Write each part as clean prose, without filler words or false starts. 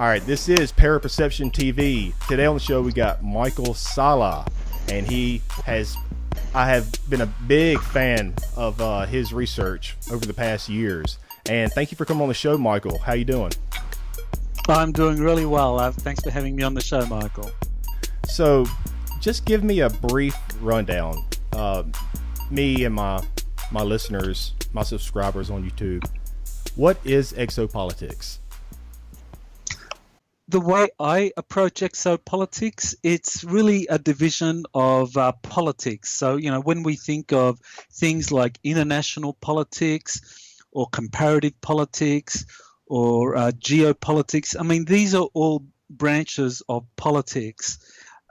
All right, this is Paraperception TV. Today on the show we got Michael Sala, and I have been a big fan of his research over the past years. And thank you for coming on the show, Michael. How you doing? I'm doing really well. Thanks for having me on the show, Michael. So, just give me a brief rundown. Me and my listeners, my subscribers on YouTube. What is exopolitics? The way I approach exopolitics, it's really a division of politics. So, when we think of things like international politics or comparative politics or geopolitics, these are all branches of politics.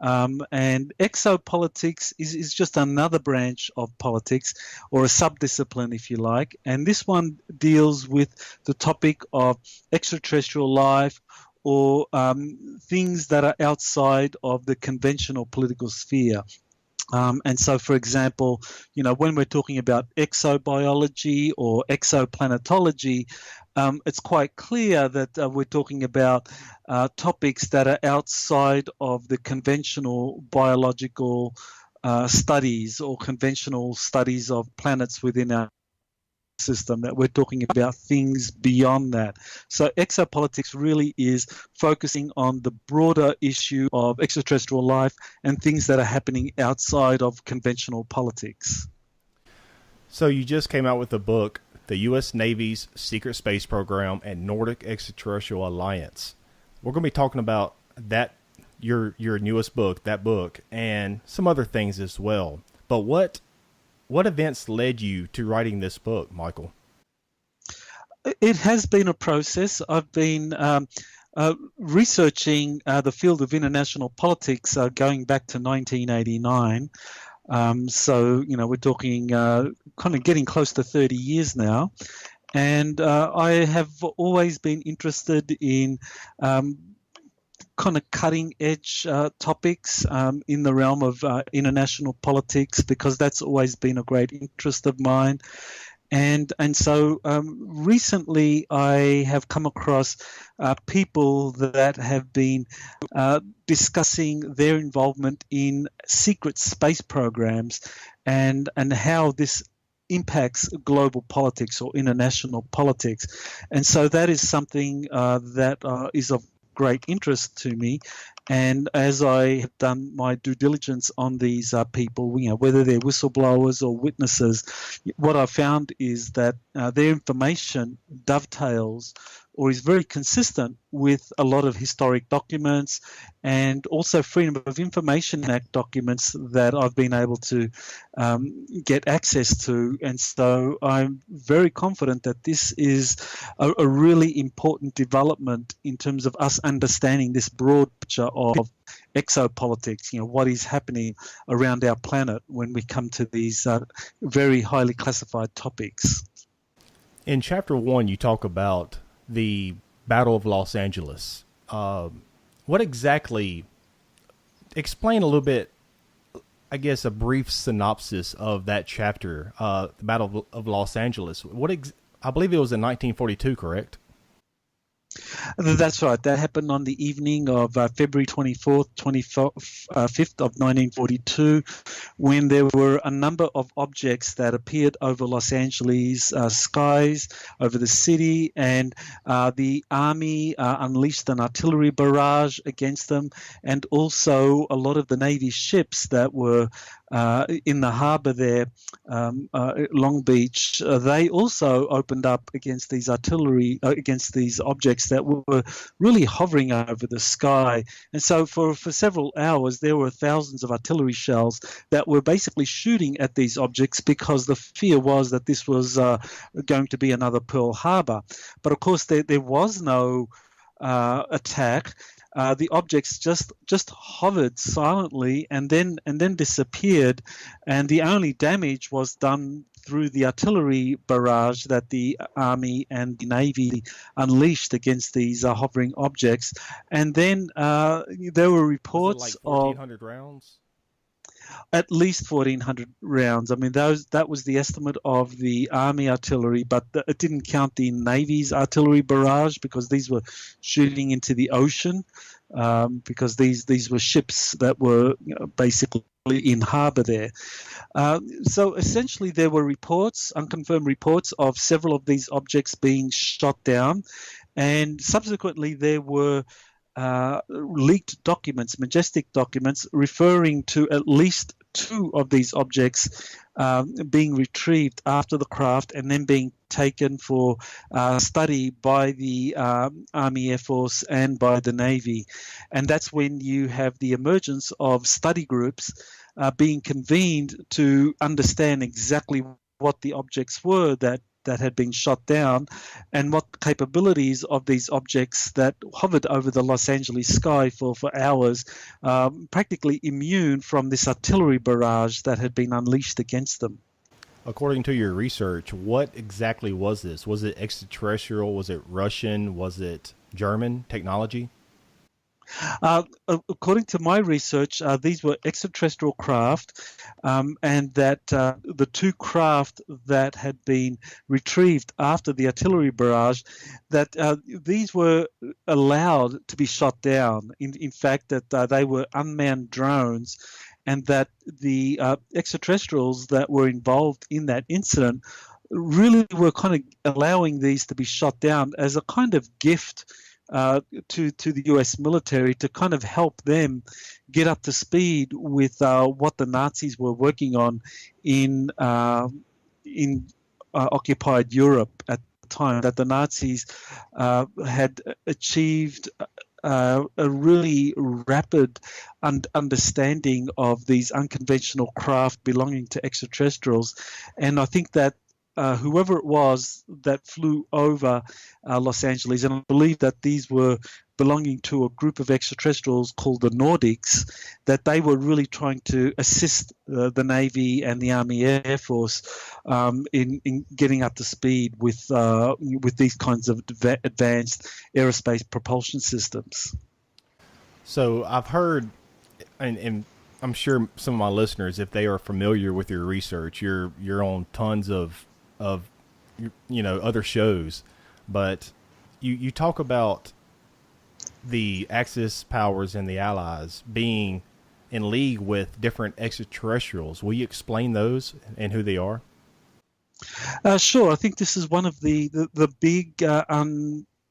And exopolitics is just another branch of politics, or a subdiscipline, if you like. And this one deals with the topic of extraterrestrial life, or things that are outside of the conventional political sphere. And so, for example, when we're talking about exobiology or exoplanetology, it's quite clear that we're talking about topics that are outside of the conventional biological studies or conventional studies of planets within our system, that we're talking about things beyond that. So exopolitics really is focusing on the broader issue of extraterrestrial life and things that are happening outside of conventional politics. So you just came out with a book, The U.S. Navy's Secret Space Program and Nordic Extraterrestrial Alliance. We're going to be talking about that, your newest book, that book, and some other things as well. But what events led you to writing this book, Michael? It has been a process. I've been researching the field of international politics going back to 1989. So, we're talking kind of getting close to 30 years now. And I have always been interested in kind of cutting edge topics in the realm of international politics, because that's always been a great interest of mine. And so recently I have come across people that have been discussing their involvement in secret space programs and how this impacts global politics or international politics. And so that is something that is of great interest to me. And as I have done my due diligence on these people, whether they're whistleblowers or witnesses, what I found is that their information dovetails or is very consistent with a lot of historic documents and also Freedom of Information Act documents that I've been able to get access to. And so I'm very confident that this is a really important development in terms of us understanding this broad picture of exopolitics, what is happening around our planet when we come to these very highly classified topics. In Chapter 1, you talk about the Battle of Los Angeles. What exactly, explain a little bit, I guess, a brief synopsis of that chapter, the Battle of Los Angeles. I believe it was in 1942, correct? That's right. That happened on the evening of February 24th, 25th of 1942, when there were a number of objects that appeared over Los Angeles skies, over the city, and the Army unleashed an artillery barrage against them, and also a lot of the Navy ships that were in the harbor there, Long Beach, they also opened up against these artillery, against these objects that were really hovering over the sky. And so for several hours, there were thousands of artillery shells that were basically shooting at these objects, because the fear was that this was going to be another Pearl Harbor. But of course, there was no attack. The objects just hovered silently and then disappeared, and the only damage was done through the artillery barrage that the Army and the Navy unleashed against these hovering objects. And then there were reports like 1,400 rounds? At least 1,400 rounds. I mean, that was the estimate of the Army artillery, but it didn't count the Navy's artillery barrage, because these were shooting into the ocean, because these were ships that were basically in harbour there. So essentially there were reports, unconfirmed reports, of several of these objects being shot down, and subsequently there were leaked documents, majestic documents, referring to at least 2 of these objects being retrieved after the craft and then being taken for study by the Army Air Force and by the Navy. And that's when you have the emergence of study groups being convened to understand exactly what the objects were that had been shot down, and what capabilities of these objects that hovered over the Los Angeles sky for hours, practically immune from this artillery barrage that had been unleashed against them. According to your research, what exactly was this? Was it extraterrestrial? Was it Russian? Was it German technology? According to my research, these were extraterrestrial craft, and that the 2 craft that had been retrieved after the artillery barrage, that these were allowed to be shot down. In fact, that they were unmanned drones, and that the extraterrestrials that were involved in that incident really were kind of allowing these to be shot down as a kind of gift to the U.S. military, to kind of help them get up to speed with what the Nazis were working on in occupied Europe at the time. That the Nazis had achieved a really rapid understanding of these unconventional craft belonging to extraterrestrials, and I think that whoever it was that flew over Los Angeles, and I believe that these were belonging to a group of extraterrestrials called the Nordics, that they were really trying to assist the Navy and the Army Air Force in getting up to speed with these kinds of advanced aerospace propulsion systems. So I've heard, and I'm sure some of my listeners, if they are familiar with your research, you're on tons of other shows, but you talk about the Axis powers and the Allies being in league with different extraterrestrials. Will you explain those and who they are? Sure. I think this is one of the big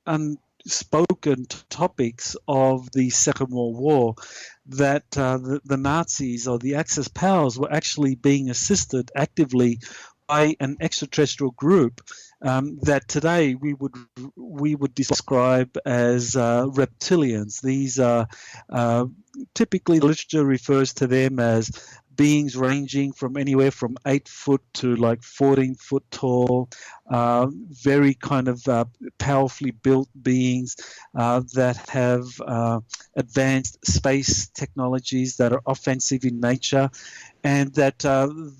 unspoken topics of the Second World War, that the Nazis or the Axis powers were actually being assisted actively by an extraterrestrial group that today we would describe as reptilians. These are typically, the literature refers to them as beings ranging from anywhere from 8 foot to like 14 foot tall, very kind of powerfully built beings that have advanced space technologies that are offensive in nature, and that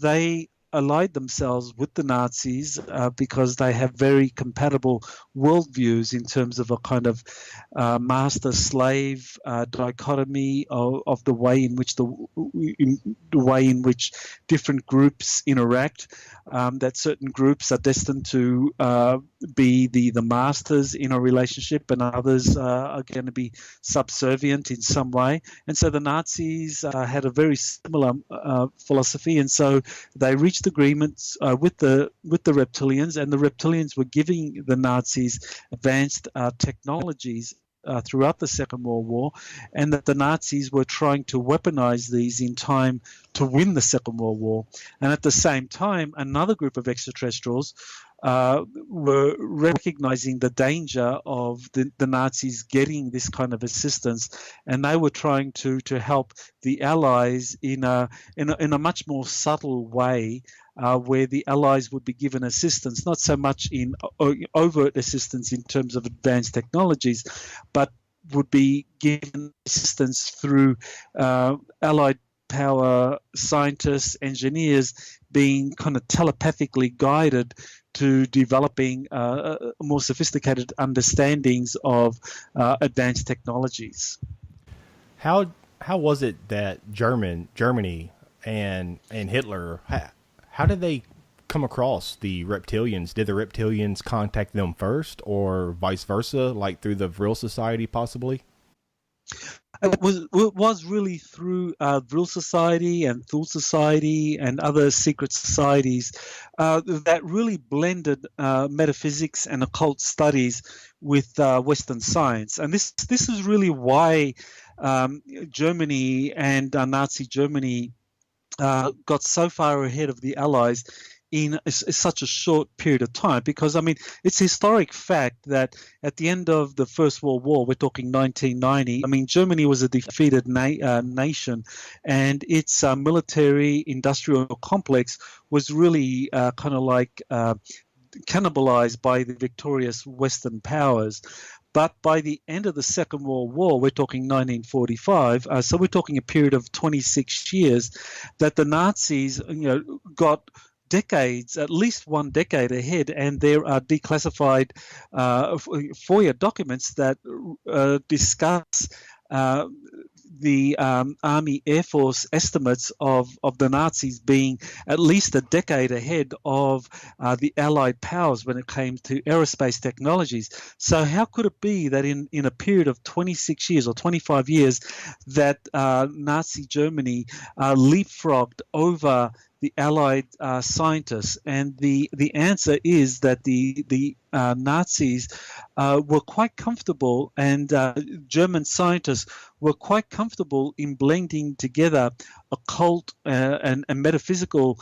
they allied themselves with the Nazis because they have very compatible worldviews in terms of a kind of master-slave dichotomy of the way in which different groups interact. That certain groups are destined to be the masters in a relationship, and others are going to be subservient in some way. And so the Nazis had a very similar philosophy, and so they reached agreements with the reptilians, and the reptilians were giving the Nazis advanced technologies throughout the Second World War, and that the Nazis were trying to weaponize these in time to win the Second World War. And at the same time, another group of extraterrestrials were recognizing the danger of the Nazis getting this kind of assistance, and they were trying to help the Allies in a much more subtle way, where the Allies would be given assistance, not so much in overt assistance in terms of advanced technologies, but would be given assistance through Allied power scientists, engineers being kind of telepathically guided to developing more sophisticated understandings of advanced technologies. How was it that Germany and Hitler, how did they come across the reptilians? Did the reptilians contact them first, or vice versa, like through the Vril Society possibly? It was really through Vril Society and Thule Society and other secret societies that really blended metaphysics and occult studies with Western science. And this is really why Germany and Nazi Germany got so far ahead of the Allies in such a short period of time, because I mean it's historic fact that at the end of the First World War, we're talking 1990, I mean Germany was a defeated nation, and its military industrial complex was really kind of like cannibalized by the victorious Western powers. But by the end of the Second World War, we're talking 1945, so we're talking a period of 26 years, that the Nazis got decades, at least one decade ahead, and there are declassified FOIA documents that discuss the Army Air Force estimates of the Nazis being at least a decade ahead of the Allied powers when it came to aerospace technologies. So how could it be that in a period of 26 years or 25 years that Nazi Germany leapfrogged over the Allied scientists? And the answer is that the Nazis were quite comfortable, and German scientists were quite comfortable in blending together occult and metaphysical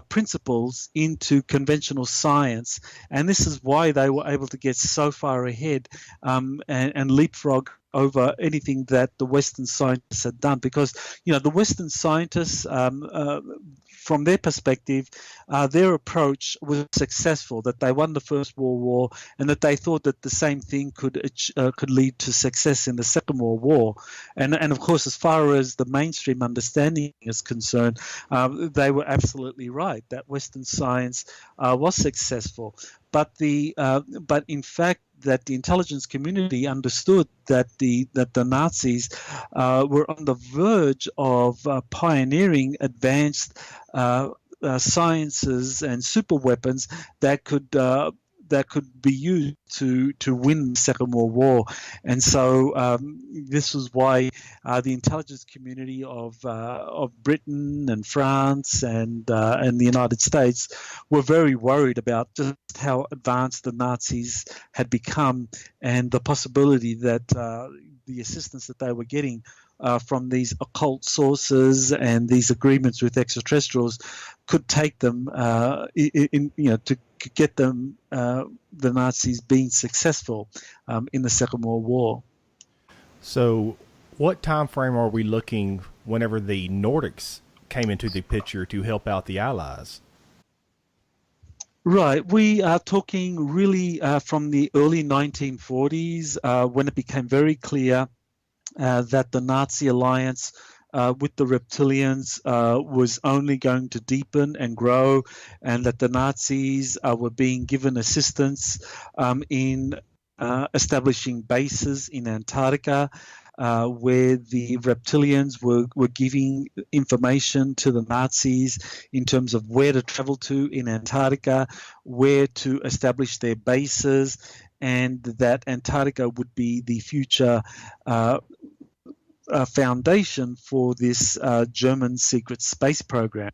principles into conventional science. And this is why they were able to get so far ahead and leapfrog over anything that the Western scientists had done, because the Western scientists, from their perspective, their approach was successful, that they won the First World War, and that they thought that the same thing could lead to success in the Second World War. And of course, as far as the mainstream understanding is concerned, they were absolutely right that Western science was successful. But in fact, that the intelligence community understood that the Nazis were on the verge of pioneering advanced sciences and super weapons that could be used to win the Second World War. And so this was why the intelligence community of Britain and France and the United States were very worried about just how advanced the Nazis had become, and the possibility that the assistance that they were getting from these occult sources and these agreements with extraterrestrials could take them to get them, the Nazis being successful in the Second World War. So what time frame are we looking whenever the Nordics came into the picture to help out the Allies? Right. We are talking really from the early 1940s when it became very clear that the Nazi alliance with the reptilians was only going to deepen and grow, and that the Nazis were being given assistance in establishing bases in Antarctica, where the reptilians were giving information to the Nazis in terms of where to travel to in Antarctica, where to establish their bases, and that Antarctica would be the future foundation for this German secret space program.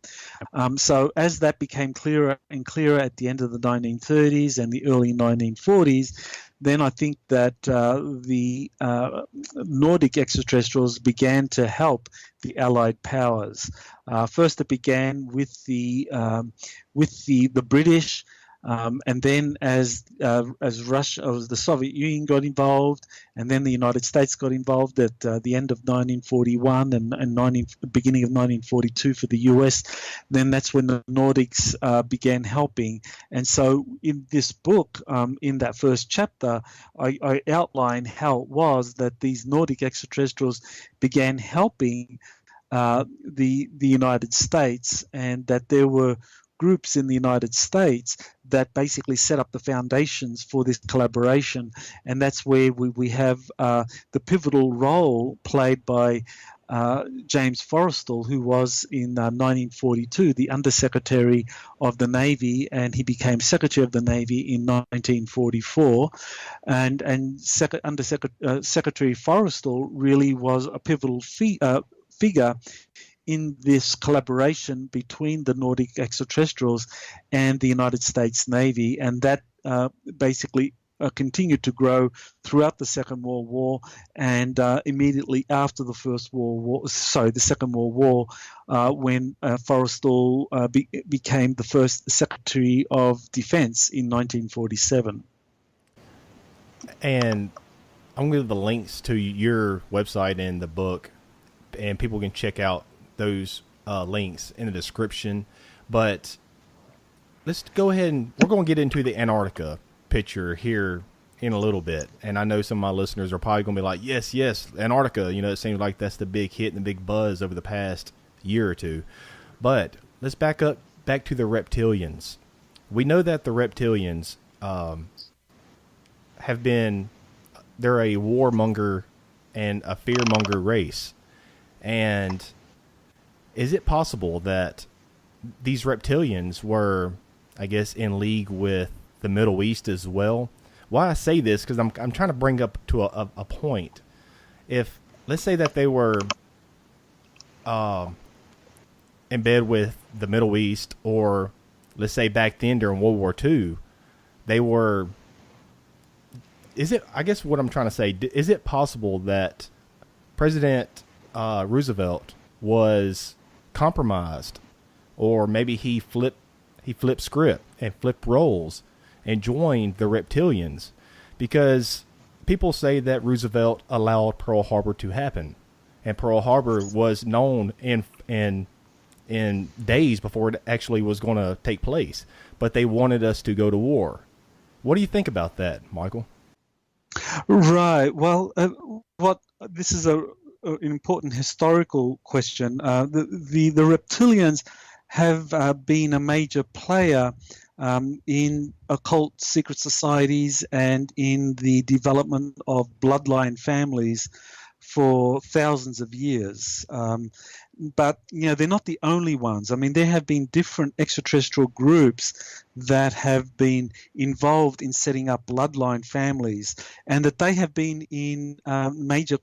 So as that became clearer and clearer at the end of the 1930s and the early 1940s, then I think that the Nordic extraterrestrials began to help the Allied powers. First, it began with the British. And then as Russia, as the Soviet Union got involved, and then the United States got involved at the end of 1941 and beginning of 1942 for the US, then that's when the Nordics began helping. And so in this book, in that first chapter, I outline how it was that these Nordic extraterrestrials began helping the United States, and that there were groups in the United States that basically set up the foundations for this collaboration. And that's where we have the pivotal role played by James Forrestal, who was in 1942 the Undersecretary of the Navy, and he became Secretary of the Navy in 1944. And Secretary Forrestal really was a pivotal figure in this collaboration between the Nordic extraterrestrials and the United States Navy, and that basically continued to grow throughout the Second World War, and immediately after the Second World War, when Forrestal became the first Secretary of Defense in 1947. And I'm going to leave the links to your website and the book, and people can check out those links in the description. But let's go ahead and we're going to get into the Antarctica picture here in a little bit. And I know some of my listeners are probably going to be like, yes, Antarctica. You know, it seems like that's the big hit and the big buzz over the past year or two. But let's back to the reptilians. We know that the reptilians they're a warmonger and a fearmonger race. And is it possible that these reptilians were, I guess, in league with the Middle East as well? Why I say this, because I'm trying to bring up to a point. If, let's say that they were in bed with the Middle East, or let's say back then during World War II, they were, I guess what I'm trying to say, is it possible that President Roosevelt was compromised, or maybe he flipped script and flipped roles and joined the reptilians? Because people say that Roosevelt allowed Pearl Harbor to happen, and Pearl Harbor was known in days before it actually was going to take place, but they wanted us to go to war. What do you think about that, Michael? Right. Well, this is an important historical question. The reptilians have been a major player in occult secret societies and in the development of bloodline families for thousands of years. But, they're not the only ones. I mean, there have been different extraterrestrial groups that have been involved in setting up bloodline families, and that they have been in major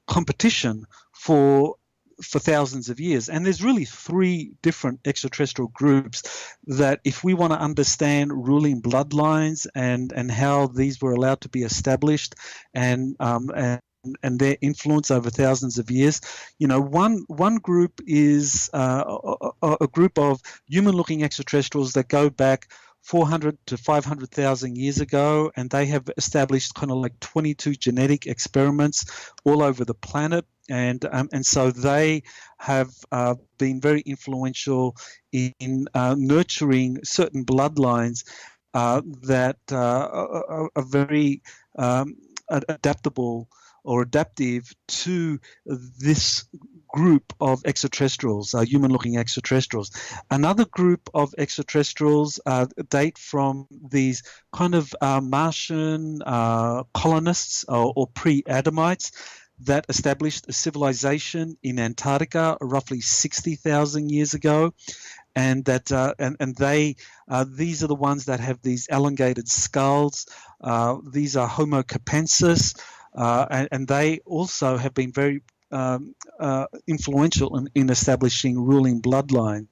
competition for thousands of years. And there's really three different extraterrestrial groups that, if we want to understand ruling bloodlines and how these were allowed to be established and their influence over thousands of years, one group is a group of human-looking extraterrestrials that go back 400 to 500,000 years ago, and they have established kind of like 22 genetic experiments all over the planet. And so they have been very influential in nurturing certain bloodlines that are very adaptable or adaptive to this group of extraterrestrials, human-looking extraterrestrials. Another group of extraterrestrials date from these kind of Martian colonists or pre-Adamites that established a civilization in Antarctica roughly 60,000 years ago, and that these are the ones that have these elongated skulls. These are Homo capensis, and they also have been very influential in establishing ruling bloodlines.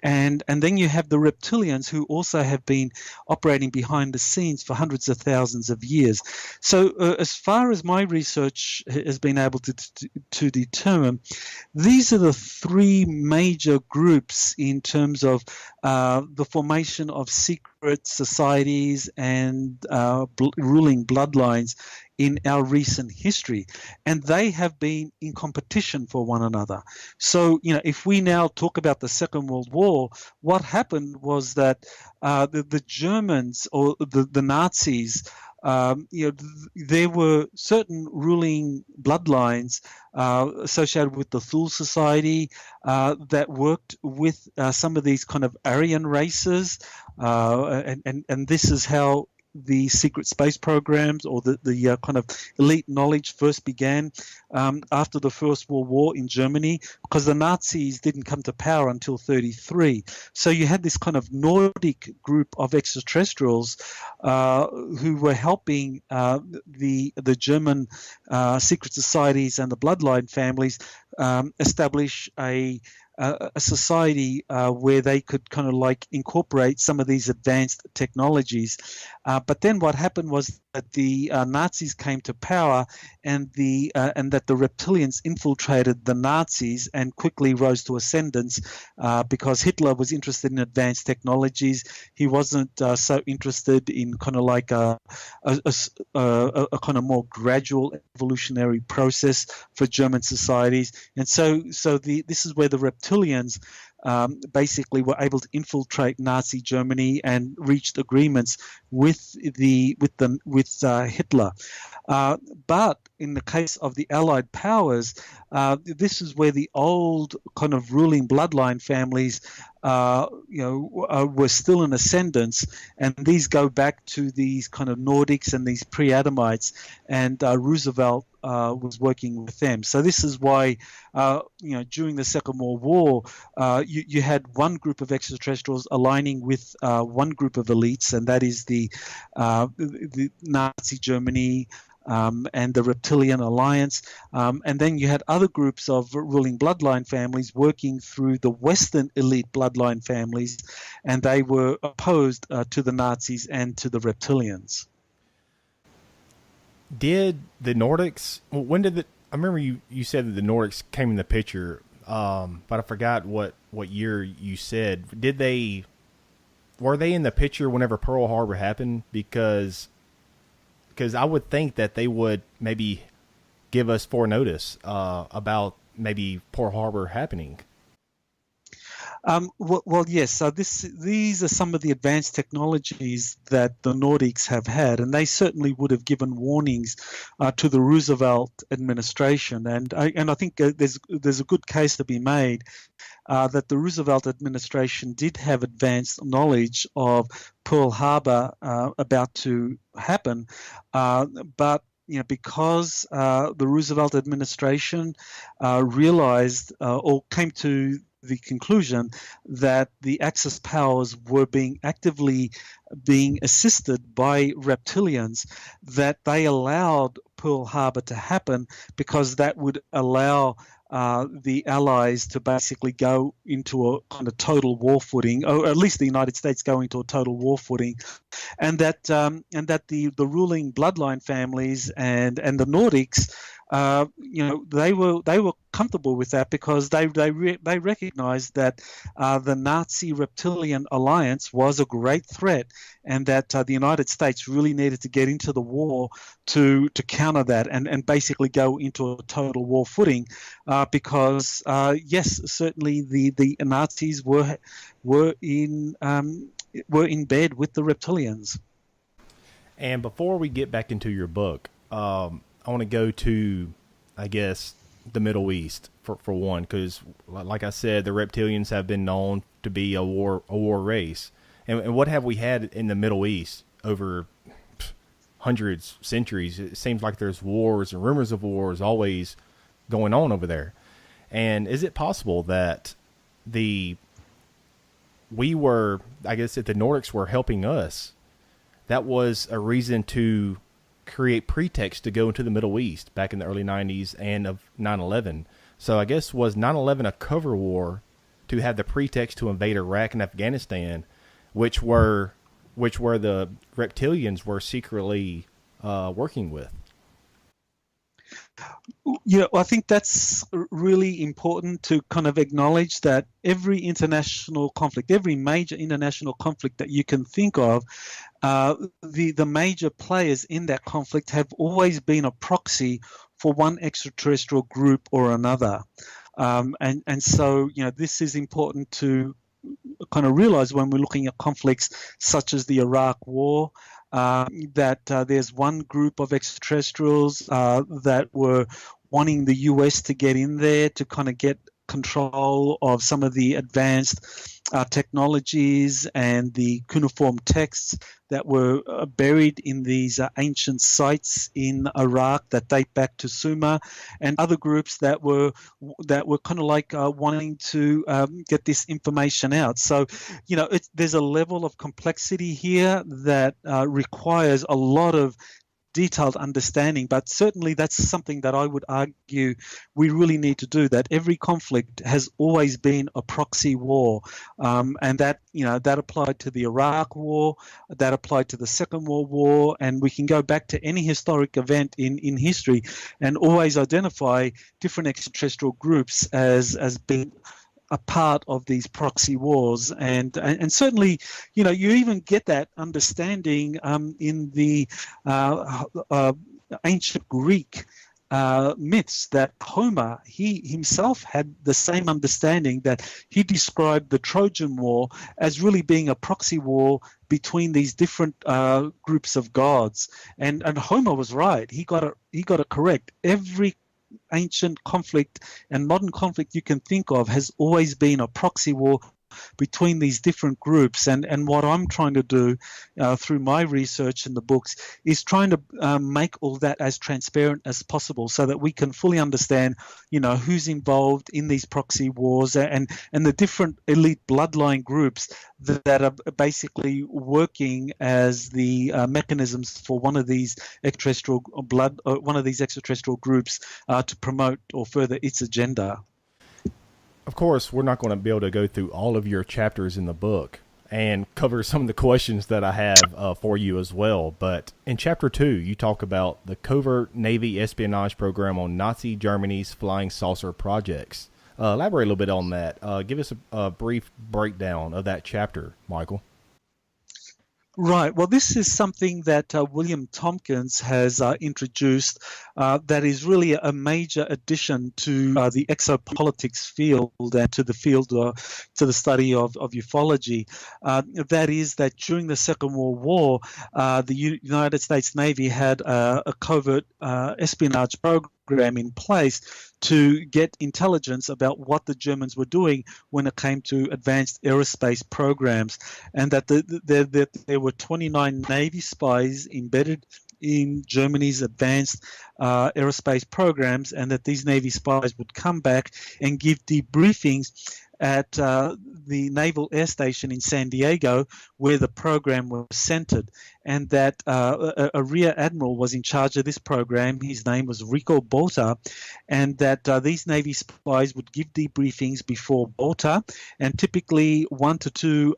And then you have the reptilians, who also have been operating behind the scenes for hundreds of thousands of years. So as far as my research has been able to determine, these are the three major groups in terms of the formation of secret societies and ruling bloodlines in our recent history, and they have been in competition for one another. So, if we now talk about the Second World War, what happened was that the Germans or the Nazis, there were certain ruling bloodlines associated with the Thule Society that worked with some of these kind of Aryan races, and this is how the secret space programs or the kind of elite knowledge first began after the First World War in Germany, because the Nazis didn't come to power until 1933. So you had this kind of Nordic group of extraterrestrials who were helping the German secret societies and the bloodline families establish a society where they could kind of like incorporate some of these advanced technologies. But then what happened was that the Nazis came to power, and that the reptilians infiltrated the Nazis and quickly rose to ascendance because Hitler was interested in advanced technologies. He wasn't so interested in kind of like a kind of more gradual evolutionary process for German societies. And so this is where the reptilians basically were able to infiltrate Nazi Germany and reached agreements with Hitler. But in the case of the Allied powers, this is where the old kind of ruling bloodline families, were still in ascendance, and these go back to these kind of Nordics and these pre-Adamites, and Roosevelt was working with them. So this is why, during the Second World War, you had one group of extraterrestrials aligning with one group of elites, and that is the Nazi Germany, and the Reptilian Alliance. And then you had other groups of ruling bloodline families working through the Western elite bloodline families, and they were opposed to the Nazis and to the Reptilians. Did the Nordics, I remember you said that the Nordics came in the picture, but I forgot what year you said. Were they in the picture whenever Pearl Harbor happened? Because I would think that they would maybe give us forenotice about maybe Pearl Harbor happening. Well, yes. So these are some of the advanced technologies that the Nordics have had, and they certainly would have given warnings to the Roosevelt administration. And I think there's a good case to be made that the Roosevelt administration did have advanced knowledge of Pearl Harbor about to happen, but because the Roosevelt administration realized or came to the conclusion that the Axis powers were actively being assisted by reptilians, that they allowed Pearl Harbor to happen, because that would allow the Allies to basically go into a kind of total war footing, or at least the United States go into a total war footing, and that the ruling bloodline families and the Nordics, they were comfortable with that, because they recognized that the Nazi Reptilian Alliance was a great threat, and that the United States really needed to get into the war to counter that and basically go into a total war footing, because yes, certainly the Nazis were in bed with the reptilians. And before we get back into your book, I want to go to, I guess, the Middle East for one, because like I said, the reptilians have been known to be a war race. And what have we had in the Middle East over hundreds, centuries? It seems like there's wars and rumors of wars always going on over there. And is it possible that if the Nordics were helping us, that was a reason to create pretext to go into the Middle East back in the early 90s and of 9/11? So I guess, was 9/11 a cover war to have the pretext to invade Iraq and Afghanistan, which were the reptilians were secretly working with? I think that's really important to kind of acknowledge that every international conflict, every major international conflict that you can think of, the major players in that conflict have always been a proxy for one extraterrestrial group or another. And so, this is important to kind of realize when we're looking at conflicts such as the Iraq War, that there's one group of extraterrestrials that were wanting the US to get in there to kind of get control of some of the advanced technologies and the cuneiform texts that were buried in these ancient sites in Iraq that date back to Sumer, and other groups that were kind of like wanting to get this information out. So, there's a level of complexity here that requires a lot of detailed understanding, but certainly that's something that I would argue we really need to do. That every conflict has always been a proxy war, and that that applied to the Iraq War, that applied to the Second World War, and we can go back to any historic event in history and always identify different extraterrestrial groups as being a part of these proxy wars, and certainly, you even get that understanding in the ancient Greek myths, that Homer, he himself had the same understanding, that he described the Trojan War as really being a proxy war between these different groups of gods, and Homer was right. He got it correct. Every ancient conflict and modern conflict you can think of has always been a proxy war between these different groups, and what I'm trying to do through my research in the books is trying to make all that as transparent as possible, so that we can fully understand who's involved in these proxy wars, and the different elite bloodline groups that are basically working as the mechanisms for one of these extraterrestrial groups to promote or further its agenda. Of course, we're not going to be able to go through all of your chapters in the book and cover some of the questions that I have for you as well. But in Chapter 2, you talk about the covert Navy espionage program on Nazi Germany's flying saucer projects. Elaborate a little bit on that. Give us a brief breakdown of that chapter, Michael. Right. Well, this is something that William Tompkins has introduced that is really a major addition to the exopolitics field and to the field, to the study of ufology. That is that during the Second World War, the United States Navy had a covert espionage program in place to get intelligence about what the Germans were doing when it came to advanced aerospace programs, and that there were 29 Navy spies embedded in Germany's advanced aerospace programs, and that these Navy spies would come back and give debriefings at the Naval Air Station in San Diego, where the program was centered, and that a rear admiral was in charge of this program. His name was Rico Botta, and that these Navy spies would give debriefings before Botta, and typically 1 to 2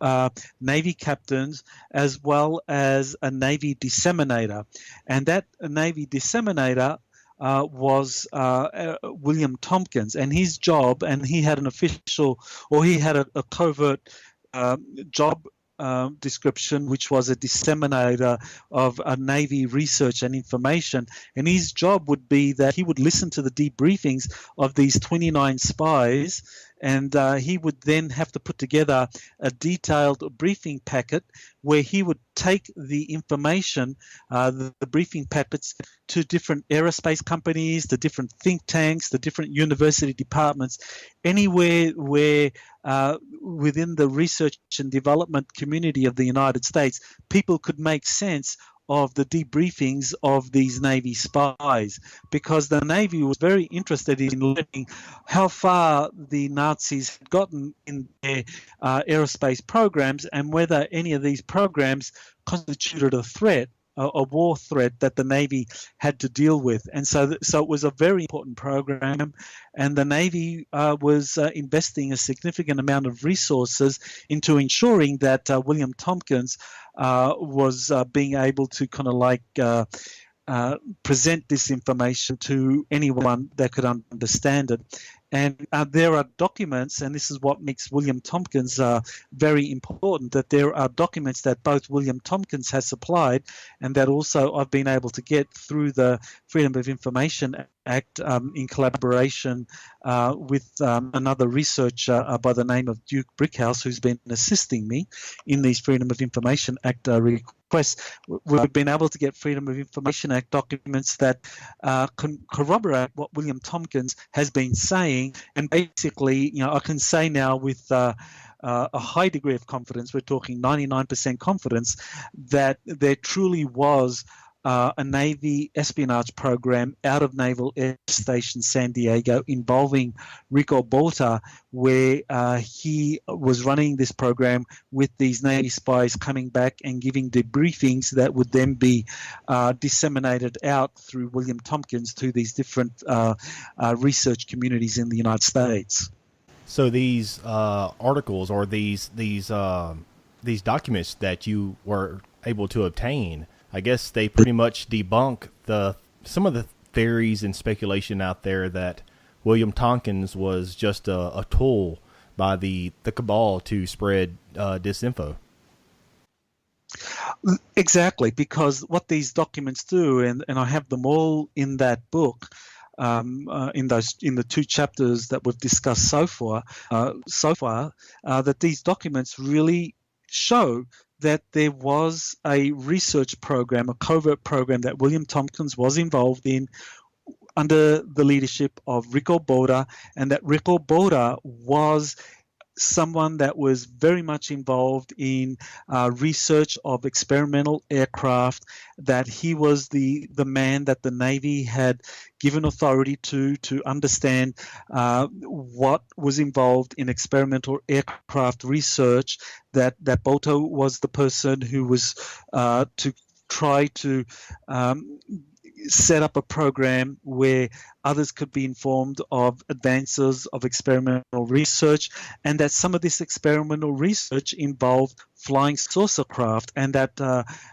Navy captains, as well as a Navy disseminator. And that Navy disseminator was William Tompkins, and his job, and he had an official, or he had a covert job description, which was a disseminator of Navy research and information. And his job would be that he would listen to the debriefings of these 29 spies, and he would then have to put together a detailed briefing packet where he would take the information, the briefing packets, to different aerospace companies, to different think tanks, to different university departments, anywhere where within the research and development community of the United States, people could make sense of the debriefings of these Navy spies, because the Navy was very interested in learning how far the Nazis had gotten in their aerospace programs, and whether any of these programs constituted a threat, a war threat that the Navy had to deal with. And so it was a very important program, and the Navy was investing a significant amount of resources into ensuring that William Tompkins was being able to kind of like present this information to anyone that could understand it. And there are documents, and this is what makes William Tompkins very important, that there are documents that both William Tompkins has supplied, and that also I've been able to get through the Freedom of Information Act in collaboration with another researcher by the name of Duke Brickhouse, who's been assisting me in these Freedom of Information Act we've been able to get Freedom of Information Act documents that corroborate what William Tompkins has been saying. And basically, I can say now with a high degree of confidence, we're talking 99% confidence, that there truly was a Navy espionage program out of Naval Air Station San Diego involving Rico Botta, where he was running this program with these Navy spies coming back and giving debriefings that would then be disseminated out through William Tompkins to these different research communities in the United States. So these articles or these documents that you were able to obtain, I guess they pretty much debunk some of the theories and speculation out there that William Tompkins was just a tool by the cabal to spread disinfo. Exactly, because what these documents do, and I have them all in that book, in the 2 chapters that we've discussed so far, that these documents really show that there was a research program, a covert program that William Tompkins was involved in under the leadership of Rico Botta, and that Rico Botta was someone that was very much involved in research of experimental aircraft, that he was the man that the Navy had given authority to understand what was involved in experimental aircraft research, that Botta was the person who was to try to set up a program where others could be informed of advances of experimental research, and that some of this experimental research involved flying saucer craft, and that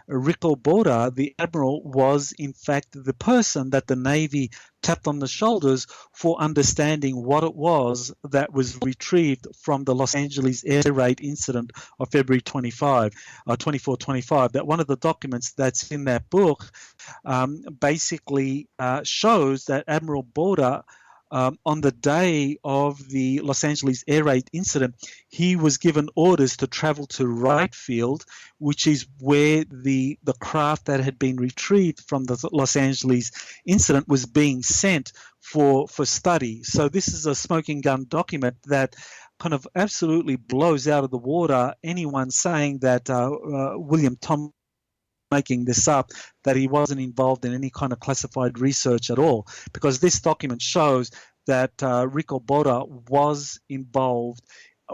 Rico Botta, the admiral, was in fact the person that the Navy tapped on the shoulders for understanding what it was that was retrieved from the Los Angeles air raid incident of February 24, 25. That one of the documents that's in that book basically shows that Admiral Botta, on the day of the Los Angeles air raid incident, he was given orders to travel to Wright Field, which is where the craft that had been retrieved from the Los Angeles incident was being sent for study. So this is a smoking gun document that kind of absolutely blows out of the water anyone saying that William Tompkins making this up, that he wasn't involved in any kind of classified research at all, because this document shows that Rico Botta was involved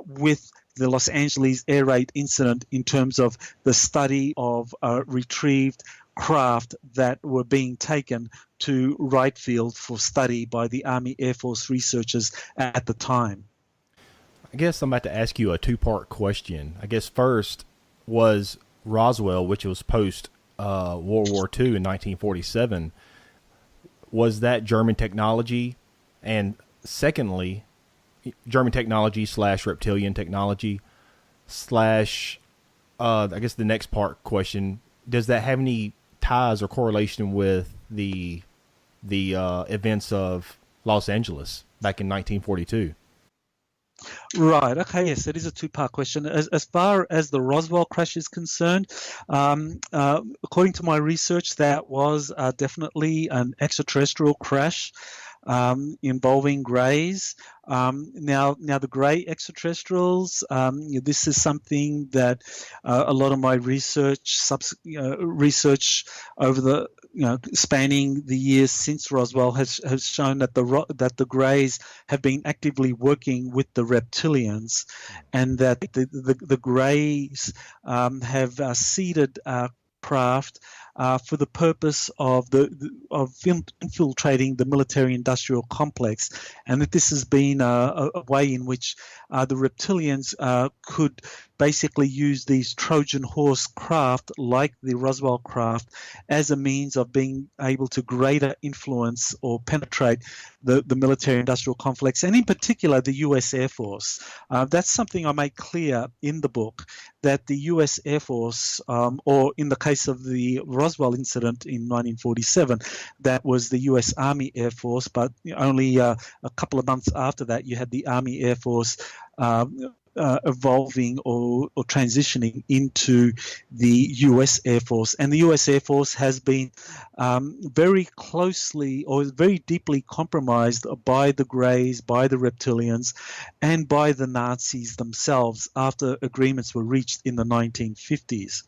with the Los Angeles air raid incident in terms of the study of retrieved craft that were being taken to Wright Field for study by the Army Air Force researchers at the time. I guess I'm about to ask you a 2-part question. I guess first was Roswell, which was post World War II in 1947, was that German technology? And secondly, German technology / reptilian technology / I guess the next part question, does that have any ties or correlation with the events of Los Angeles back in 1942? Right. Okay. Yes, it is a 2-part question. As far as the Roswell crash is concerned, according to my research, that was definitely an extraterrestrial crash involving greys. Now the grey extraterrestrials. This is something that a lot of my research over the spanning the years since Roswell has shown that the greys have been actively working with the reptilians, and that the greys have seeded craft for the purpose of infiltrating the military-industrial complex, and that this has been a way in which the reptilians could basically use these Trojan horse craft like the Roswell craft as a means of being able to greater influence or penetrate the military-industrial complex, and in particular the U.S. Air Force. That's something I make clear in the book, that the U.S. Air Force, or in the case of the Roswell incident in 1947, that was the U.S. Army Air Force, but only a couple of months after that you had the Army Air Force evolving or transitioning into the U.S. Air Force. And the U.S. Air Force has been very closely or very deeply compromised by the Greys, by the Reptilians, and by the Nazis themselves after agreements were reached in the 1950s.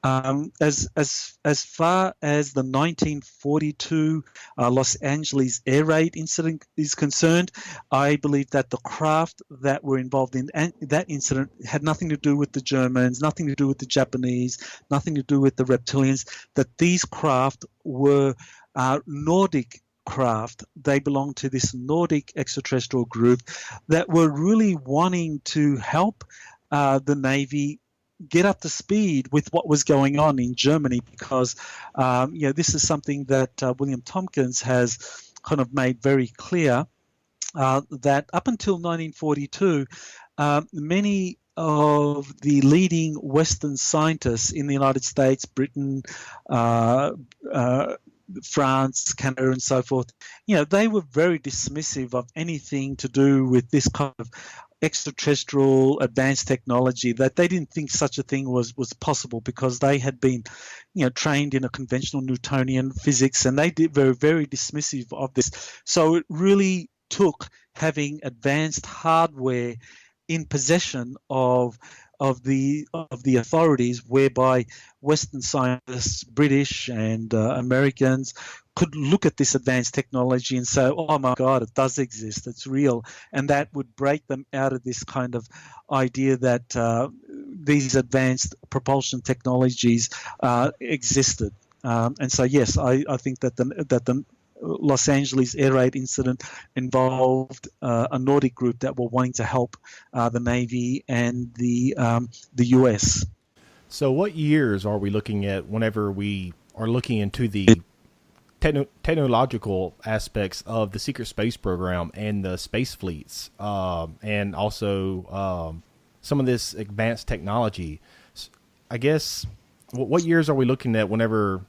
As far as the 1942 Los Angeles air raid incident is concerned, I believe that the craft that were involved in that incident had nothing to do with the Germans, nothing to do with the Japanese, nothing to do with the Reptilians, that these craft were Nordic craft. They belonged to this Nordic extraterrestrial group that were really wanting to help the Navy get up to speed with what was going on in Germany, because this is something that William Tompkins has kind of made very clear, that up until 1942, many of the leading Western scientists in the United States, Britain, France, Canada, and so forth, they were very dismissive of anything to do with this kind of extraterrestrial advanced technology, that they didn't think such a thing was possible, because they had been trained in a conventional Newtonian physics, and they were very dismissive of this. So it really took having advanced hardware in possession of the authorities, whereby Western scientists, British and Americans, could look at this advanced technology and say, oh my God, it does exist, it's real. And that would break them out of this kind of idea that these advanced propulsion technologies existed. And so, yes, I think that the Los Angeles air raid incident involved a Nordic group that were wanting to help the Navy and the U.S. So what years are we looking at whenever we are looking into the technological aspects of the secret space program and the space fleets, and also some of this advanced technology? I guess, what years are we looking at whenever...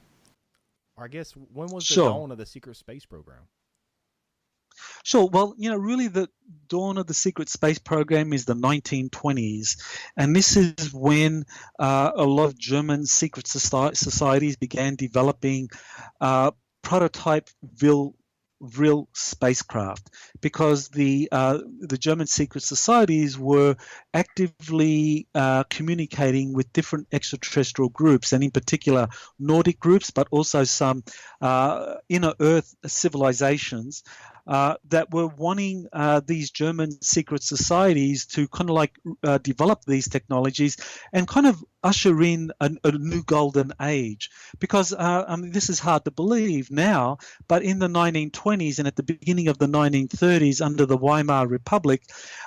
I guess, when was the dawn of the secret space program? Sure. Well, really the dawn of the secret space program is the 1920s. And this is when a lot of German secret societies began developing prototype real spacecraft, because the German secret societies were actively communicating with different extraterrestrial groups, and in particular Nordic groups, but also some inner Earth civilizations that were wanting these German secret societies to kind of like develop these technologies and kind of usher in a new golden age. Because this is hard to believe now, but in the 1920s and at the beginning of the 1930s under the Weimar Republic,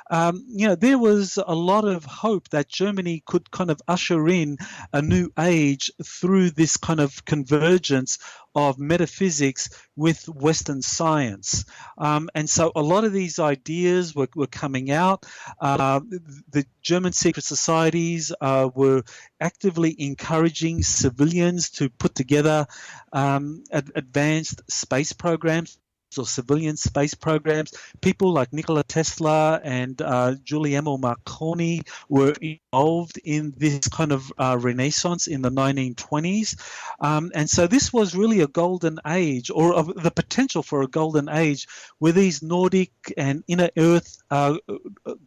there was a lot of hope that Germany could kind of usher in a new age through this kind of convergence of metaphysics with Western science. And so a lot of these ideas were coming out. The German secret societies were actively encouraging civilians to put together advanced space programs or civilian space programs. People like Nikola Tesla and Guglielmo Marconi were involved in this kind of renaissance in the 1920s. And so this was really a golden age, or of the potential for a golden age, where these Nordic and inner Earth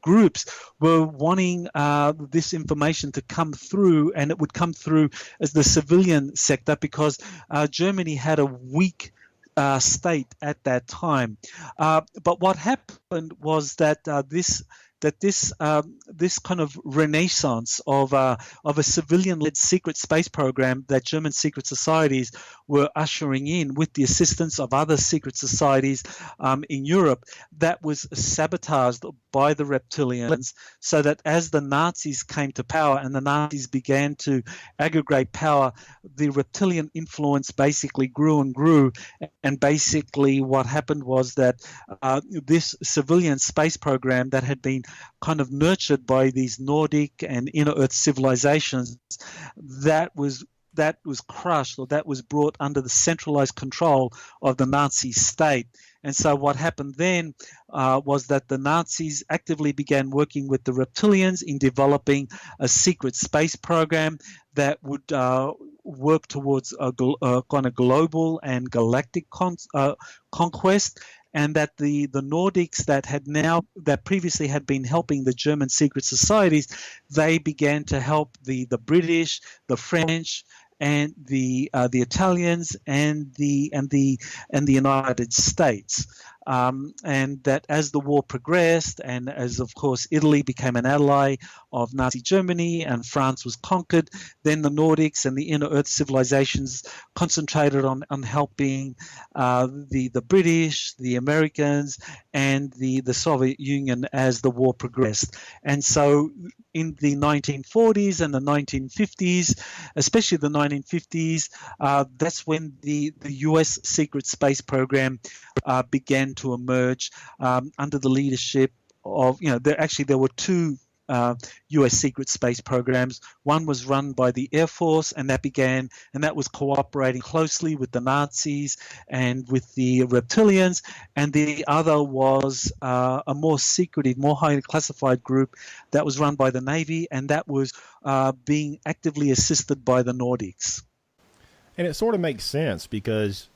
groups were wanting this information to come through, and it would come through as the civilian sector, because Germany had a weak state at that time. But what happened was that this kind of renaissance of a civilian-led secret space program that German secret societies were ushering in with the assistance of other secret societies in Europe, that was sabotaged by the Reptilians, so that as the Nazis came to power and the Nazis began to aggregate power, the Reptilian influence basically grew and grew. And basically what happened was that this civilian space program that had been kind of nurtured by these Nordic and inner Earth civilizations, that was crushed, or that was brought under the centralized control of the Nazi state. And so what happened then was that the Nazis actively began working with the reptilians in developing a secret space program that would work towards a kind of global and galactic conquest, and that the Nordics that previously had been helping the German secret societies, they began to help the British, the French, and the Italians and the United States. And that as the war progressed, and as of course Italy became an ally of Nazi Germany and France was conquered, then the Nordics and the inner Earth civilizations concentrated on helping the British, the Americans, and the Soviet Union as the war progressed. And so in the 1940s and the 1950s, especially the 1950s, that's when the US secret space program began to emerge under the leadership of, there were two US secret space programs. One was run by the Air Force, and that was cooperating closely with the Nazis and with the reptilians, and the other was a more secretive, more highly classified group that was run by the Navy, and that was being actively assisted by the Nordics. And it sort of makes sense because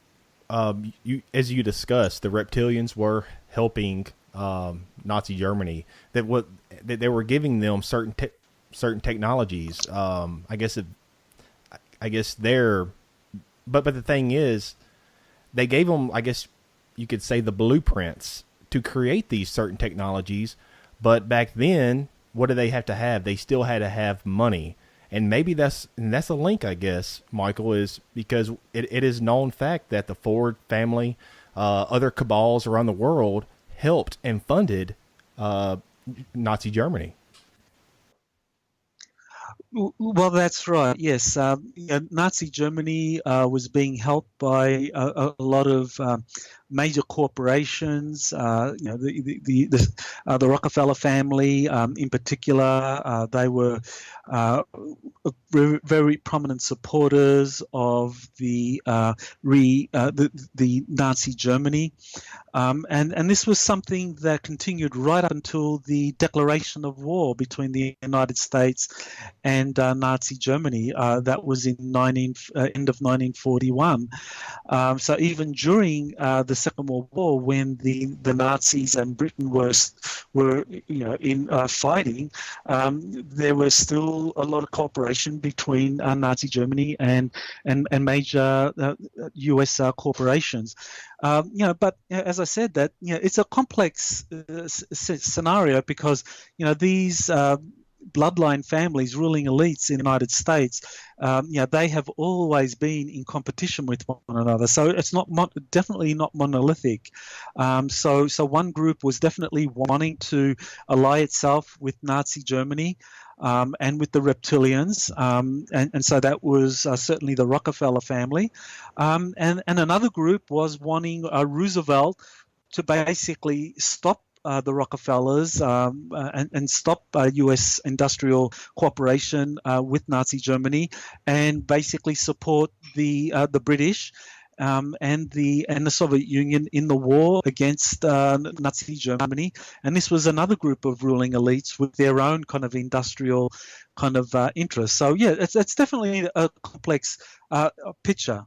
as you discussed, the reptilians were helping Nazi Germany. That they were giving them certain technologies. I guess they're, but the thing is, they gave them, I guess you could say, the blueprints to create these certain technologies. But back then, what do they have to have? They still had to have money. And maybe that's a link, I guess, Michael, is because it is known fact that the Ford family, other cabals around the world helped and funded Nazi Germany. Well, that's right. Yes, Nazi Germany was being helped by a lot of major corporations. The Rockefeller family, in particular, they were very prominent supporters of the Nazi Germany, and this was something that continued right up until the declaration of war between the United States and Nazi Germany. That was in end of 1941. So even during the Second World War, when the Nazis and Britain were in fighting, there was still a lot of cooperation between Nazi Germany and major U.S. corporations. But as I said, that it's a complex scenario because these bloodline families, ruling elites in the United States, they have always been in competition with one another. So it's definitely not monolithic. So one group was definitely wanting to ally itself with Nazi Germany and with the reptilians, and so that was certainly the Rockefeller family, and another group was wanting Roosevelt to basically stop the Rockefellers and stop U.S. industrial cooperation with Nazi Germany, and basically support the British and the Soviet Union in the war against Nazi Germany. And this was another group of ruling elites with their own kind of industrial kind of interests. So yeah, it's definitely a complex picture.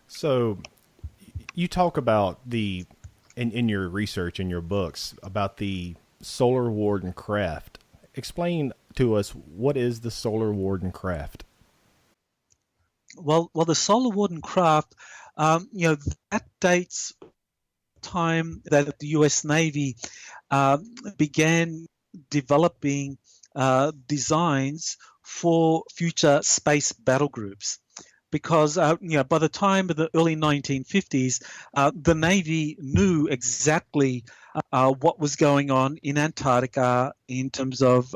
So you talk about in your research, in your books, about the Solar Warden craft. Explain to us, what is the Solar Warden craft? Well, the Solar Warden craft, that dates time that the U.S. Navy began developing designs for future space battle groups. Because by the time of the early 1950s, the Navy knew exactly what was going on in Antarctica in terms of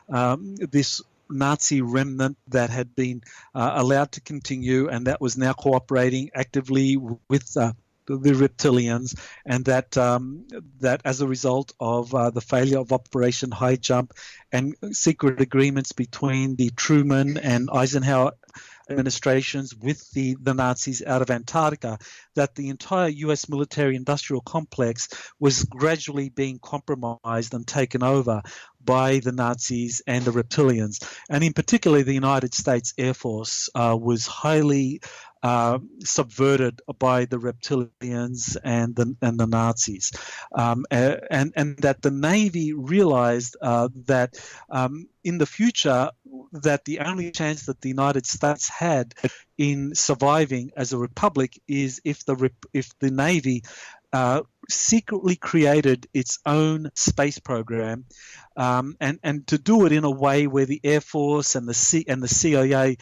this Nazi remnant that had been allowed to continue, and that was now cooperating actively with the reptilians, and that as a result of the failure of Operation High Jump and secret agreements between the Truman and Eisenhower administrations with the Nazis out of Antarctica, that the entire US military-industrial complex was gradually being compromised and taken over by the Nazis and the reptilians. And in particular, the United States Air Force was highly subverted by the reptilians and the Nazis, and that the Navy realized that in the future that the only chance that the United States had in surviving as a republic is if the Navy secretly created its own space program, and to do it in a way where the Air Force and the CIA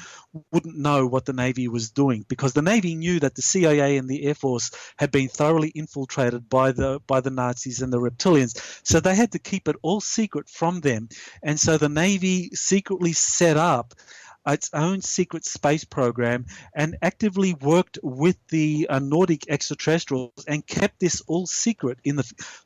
wouldn't know what the Navy was doing, because the Navy knew that the CIA and the Air Force had been thoroughly infiltrated by the Nazis and the reptilians, so they had to keep it all secret from them. And so the Navy secretly set up its own secret space program and actively worked with the Nordic extraterrestrials and kept this all secret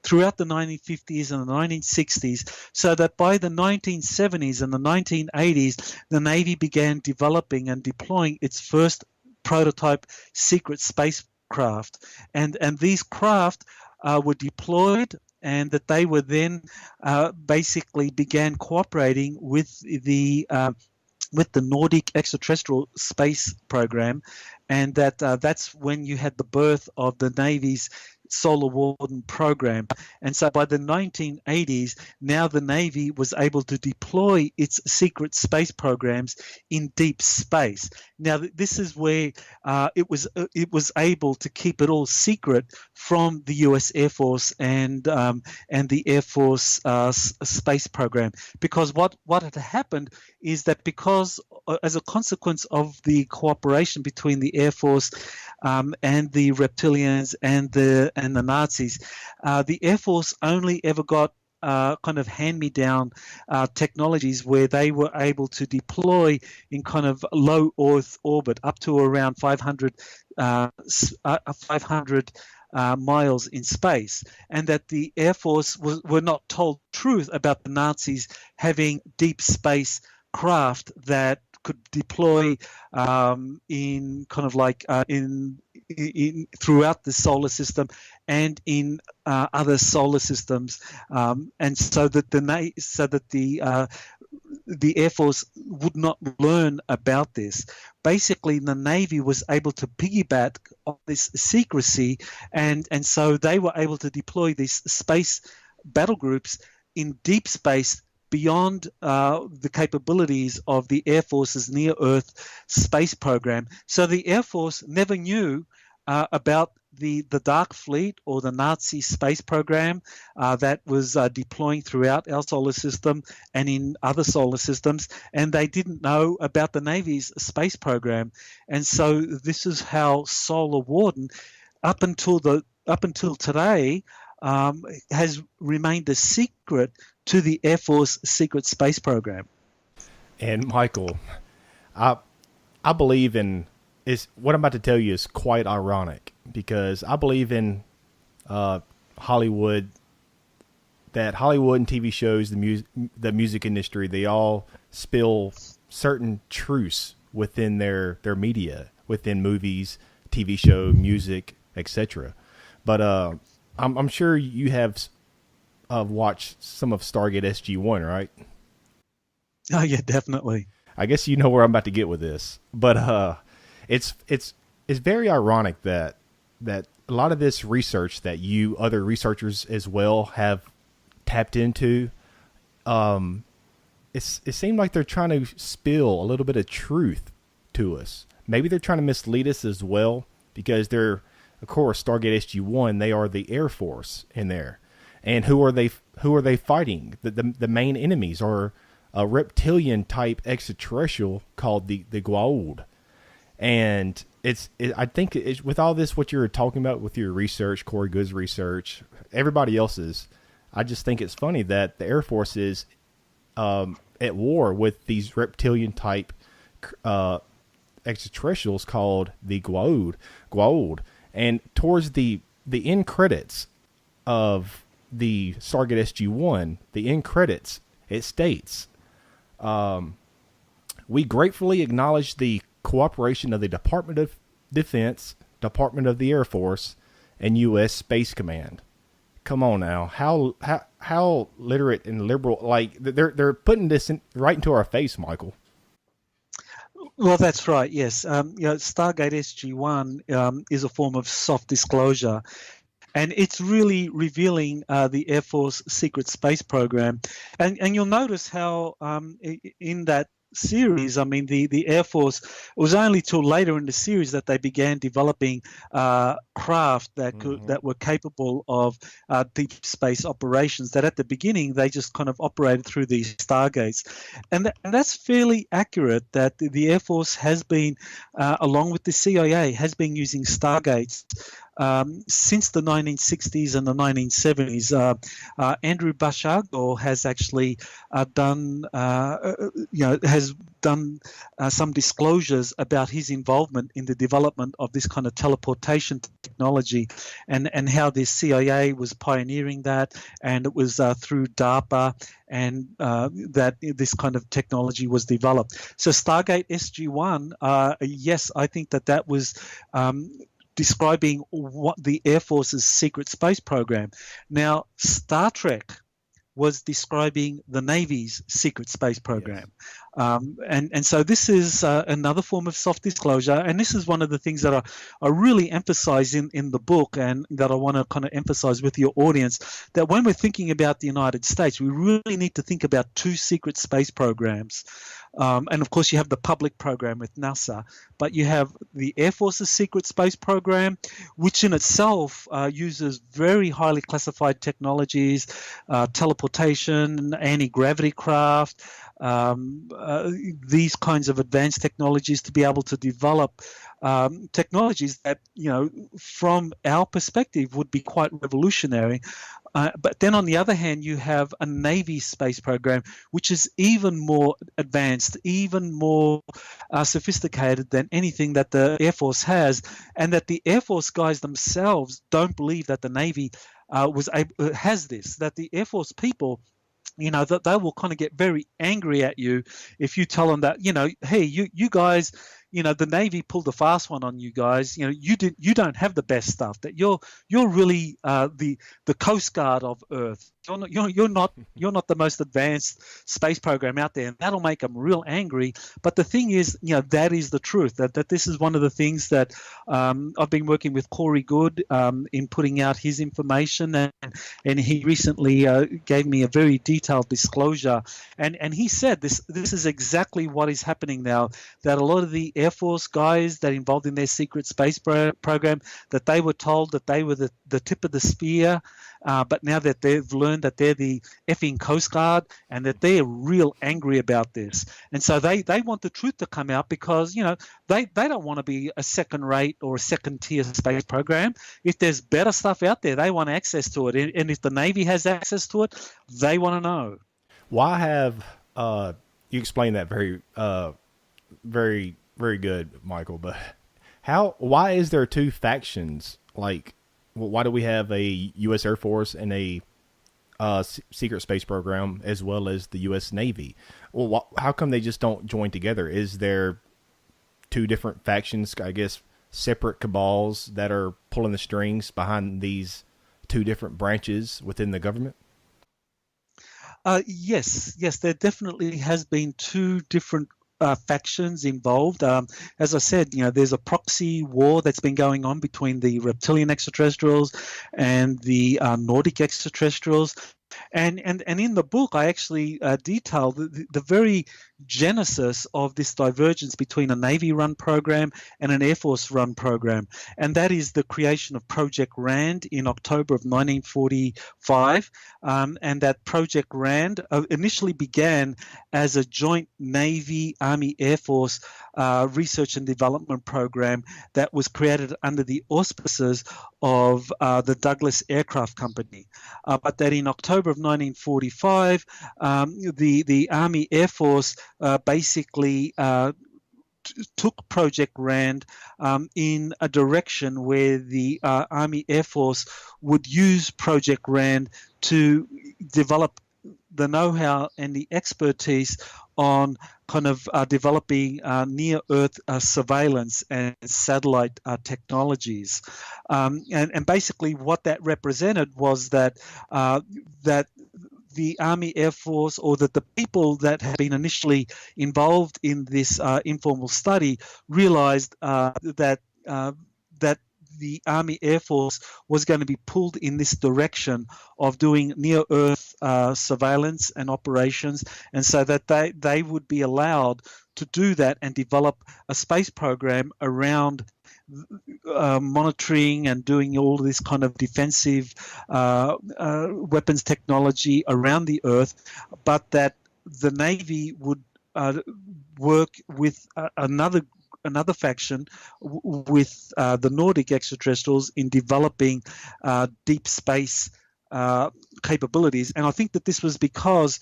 throughout the 1950s and the 1960s, so that by the 1970s and the 1980s, the Navy began developing and deploying its first prototype secret spacecraft. And these craft were deployed, and that they were then basically began cooperating with the Nordic extraterrestrial space program, and that's when you had the birth of the Navy's Solar Warden program. And so by the 1980s, now the Navy was able to deploy its secret space programs in deep space. Now this is where it was able to keep it all secret from the U.S. Air Force and the Air Force space program, because what had happened is that because as a consequence of the cooperation between the Air Force and the reptilians and the Nazis, the Air Force only ever got kind of hand-me-down technologies where they were able to deploy in kind of low Earth orbit up to around 500 miles in space, and that the Air Force were not told the truth about the Nazis having deep space craft that could deploy in kind of like in throughout the solar system and in other solar systems, and so that the Air Force would not learn about this. Basically, the Navy was able to piggyback on this secrecy, and so they were able to deploy these space battle groups in deep space beyond the capabilities of the Air Force's near-Earth space program. So the Air Force never knew about the Dark Fleet or the Nazi space program that was deploying throughout our solar system and in other solar systems, and they didn't know about the Navy's space program. And so this is how Solar Warden, up until today, has remained a secret to the Air Force secret space program. And Michael, I believe in what I'm about to tell you is quite ironic, because I believe in Hollywood, that Hollywood and TV shows, the music industry, they all spill certain truths within their media, within movies, TV show, music, etc. But I'm sure you have watched some of Stargate SG1, right? Oh yeah, definitely. I guess you know where I'm about to get with this, but it's very ironic that a lot of this research that you other researchers as well have tapped into, it seemed like they're trying to spill a little bit of truth to us. Maybe they're trying to mislead us as well, because they're, of course, Stargate SG1, they are the Air Force in there. And who are they fighting? The main enemies are a reptilian type extraterrestrial called the Goa'uld. And I think with all this, what you're talking about with your research, Corey Good's research, everybody else's, I just think it's funny that the Air Force is at war with these reptilian type extraterrestrials called the Goa'uld. And towards the end credits of the Stargate SG1, the end credits, it states, we gratefully acknowledge the cooperation of the Department of Defense, Department of the Air Force, and U.S. Space Command. Come on now, how literate and liberal, like they're putting this right into our face, Michael. Well, that's right. Yes, Stargate SG1 is a form of soft disclosure, and it's really revealing the Air Force secret space program. And you'll notice how in that series, I mean, the Air Force, it was only till later in the series that they began developing craft that were capable of deep space operations. That at the beginning they just kind of operated through these stargates, and that's fairly accurate. That the Air Force has been, along with the CIA, has been using stargates since the 1960s and the 1970s. Andrew Bashagor has actually done some disclosures about his involvement in the development of this kind of teleportation technology, and how the CIA was pioneering that, and it was through DARPA, and that this kind of technology was developed. So Stargate SG1, yes, I think that was describing what the Air Force's secret space program. Now, Star Trek was describing the Navy's secret space program. Yes. And so this is another form of soft disclosure, and this is one of the things that I really emphasize in the book, and that I want to kind of emphasize with your audience, that when we're thinking about the United States, we really need to think about two secret space programs. And of course, you have the public program with NASA, but you have the Air Force's secret space program, which in itself uses very highly classified technologies, teleportation, anti-gravity craft, these kinds of advanced technologies, to be able to develop technologies that, from our perspective, would be quite revolutionary. But then on the other hand, you have a Navy space program, which is even more advanced, even more sophisticated than anything that the Air Force has, and that the Air Force guys themselves don't believe that the Navy has this, that the Air Force people, that they will kind of get very angry at you if you tell them that, hey, you guys, the Navy pulled a fast one on you guys. You don't have the best stuff. That you're really the Coast Guard of Earth. You're not the most advanced space program out there, and that'll make them real angry. But the thing is, that is the truth. That this is one of the things that I've been working with Corey Good in putting out his information, and he recently gave me a very detailed disclosure, and he said this is exactly what is happening now. That a lot of the Air Force guys that involved in their secret space program, that they were told that they were the tip of the spear. But now that they've learned that they're the effing Coast Guard, and that they're real angry about this. And so they want the truth to come out, because, they don't want to be a second-rate or a second-tier space program. If there's better stuff out there, they want access to it. And if the Navy has access to it, they want to know. Why have you explained that very, very, very good, Michael, but why is there two factions? Like, why do we have a U.S. Air Force and a secret space program, as well as the U.S. Navy? Well, how come they just don't join together? Is there two different factions, I guess, separate cabals that are pulling the strings behind these two different branches within the government? Yes, there definitely has been two different factions involved. As I said, there's a proxy war that's been going on between the reptilian extraterrestrials and the Nordic extraterrestrials. And in the book, I actually detail the very genesis of this divergence between a Navy-run program and an Air Force-run program, and that is the creation of Project RAND in October of 1945. And that Project RAND initially began as a joint Navy, Army, Air Force research and development program that was created under the auspices of the Douglas Aircraft Company. But that in October of 1945, the Army Air Force basically took Project RAND in a direction where the Army Air Force would use Project RAND to develop the know-how and the expertise on kind of developing near-Earth surveillance and satellite technologies. And basically what that represented was that the Army Air Force, or that the people that had been initially involved in this informal study, realized that the Army Air Force was going to be pulled in this direction of doing near-Earth surveillance and operations, and so that they would be allowed to do that and develop a space program around monitoring and doing all this kind of defensive weapons technology around the Earth, but that the Navy would work with another faction with the Nordic extraterrestrials in developing deep space capabilities. And I think that this was because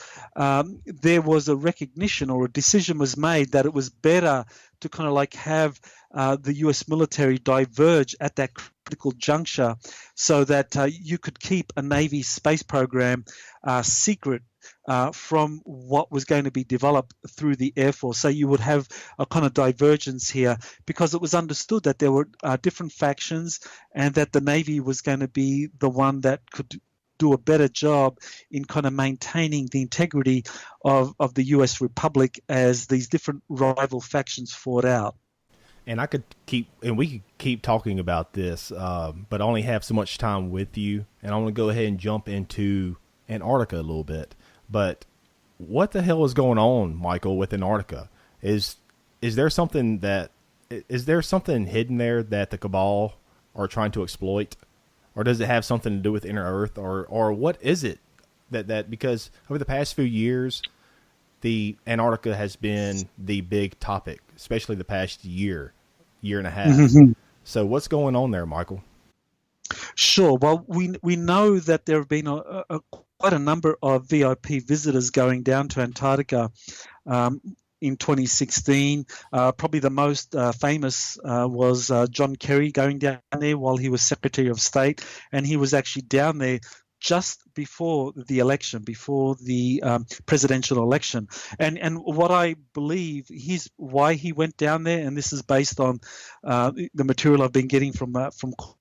there was a recognition, or a decision was made, that it was better to kind of like have the US military diverge at that critical juncture, so that you could keep a Navy space program secret from what was going to be developed through the Air Force. So you would have a kind of divergence here, because it was understood that there were different factions, and that the Navy was going to be the one that could do a better job in kind of maintaining the integrity of the US Republic as these different rival factions fought out. And we could keep talking about this, but I only have so much time with you, and I want to go ahead and jump into Antarctica a little bit. But what the hell is going on, Michael, with Antarctica? Is there something hidden there that the Cabal are trying to exploit? Or does it have something to do with inner Earth, or what is it that because over the past few years, the Antarctica has been the big topic, especially the past year and a half. Mm-hmm. So what's going on there, Michael? Sure. Well, we know that there have been quite a number of VIP visitors going down to Antarctica in 2016. Probably the most famous was John Kerry going down there while he was Secretary of State, and he was actually down there just before the election, before the presidential election. And what I believe why he went down there, and this is based on the material I've been getting from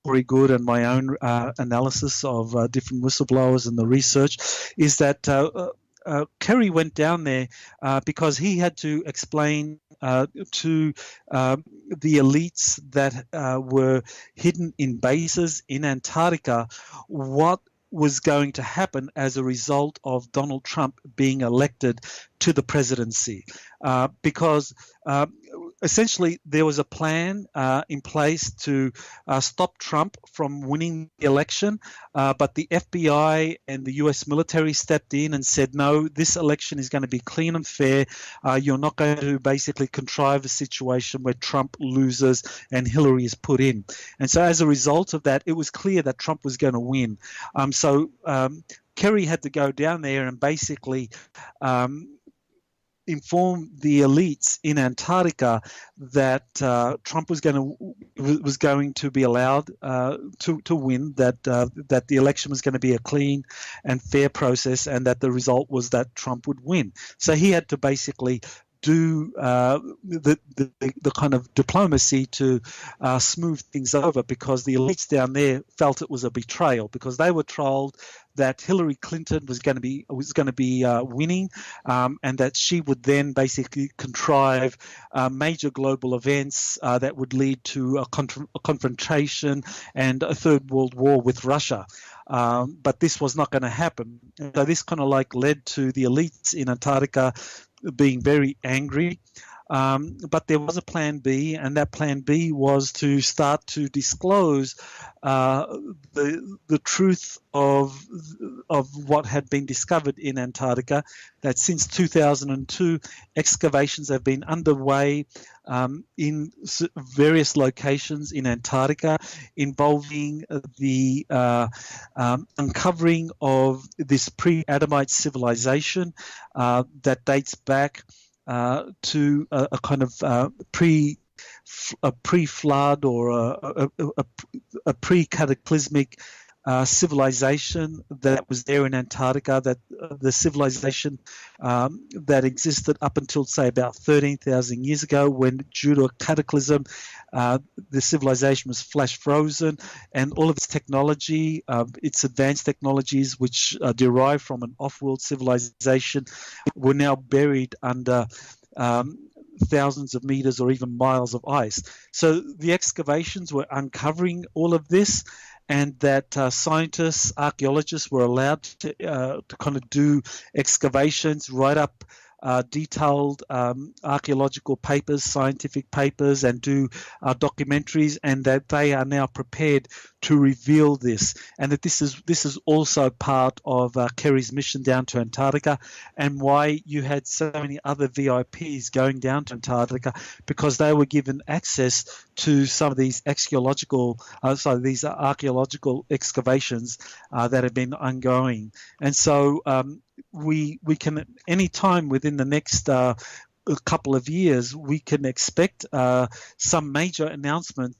Corey Good and my own analysis of different whistleblowers and the research, is that Kerry went down there because he had to explain to the elites that were hidden in bases in Antarctica what was going to happen as a result of Donald Trump being elected to the presidency, because essentially there was a plan in place to stop Trump from winning the election, but the FBI and the US military stepped in and said, no, this election is going to be clean and fair. You're not going to basically contrive a situation where Trump loses and Hillary is put in. And so as a result of that, it was clear that Trump was going to win. So Kerry had to go down there and basically inform the elites in Antarctica that Trump was going to be allowed to win, that the election was going to be a clean and fair process, and that the result was that Trump would win. So he had to basically do the kind of diplomacy to smooth things over, because the elites down there felt it was a betrayal, because they were told that Hillary Clinton was going to be winning, and that she would then basically contrive major global events that would lead to a confrontation and a third world war with Russia. But this was not going to happen. So this kind of like led to the elites in Antarctica being very angry. But there was a plan B, and that plan B was to start to disclose the truth of what had been discovered in Antarctica, that since 2002, excavations have been underway in various locations in Antarctica, involving the uncovering of this pre-Adamite civilization that dates back to a kind of pre-flood or a pre-cataclysmic civilization that was there in Antarctica, that the civilization that existed up until, say, about 13,000 years ago, when due to a cataclysm, the civilization was flash frozen, and all of its technology, its advanced technologies, which derive from an off-world civilization, were now buried under thousands of meters or even miles of ice. So the excavations were uncovering all of this, and that scientists, archaeologists were allowed to kind of do excavations, write up detailed archaeological papers, scientific papers, and do documentaries, and that they are now prepared to reveal this, and that this is also part of Kerry's mission down to Antarctica, and why you had so many other VIPs going down to Antarctica, because they were given access to some of these archaeological excavations that have been ongoing. And so we can, any time within the next couple of years, we can expect some major announcements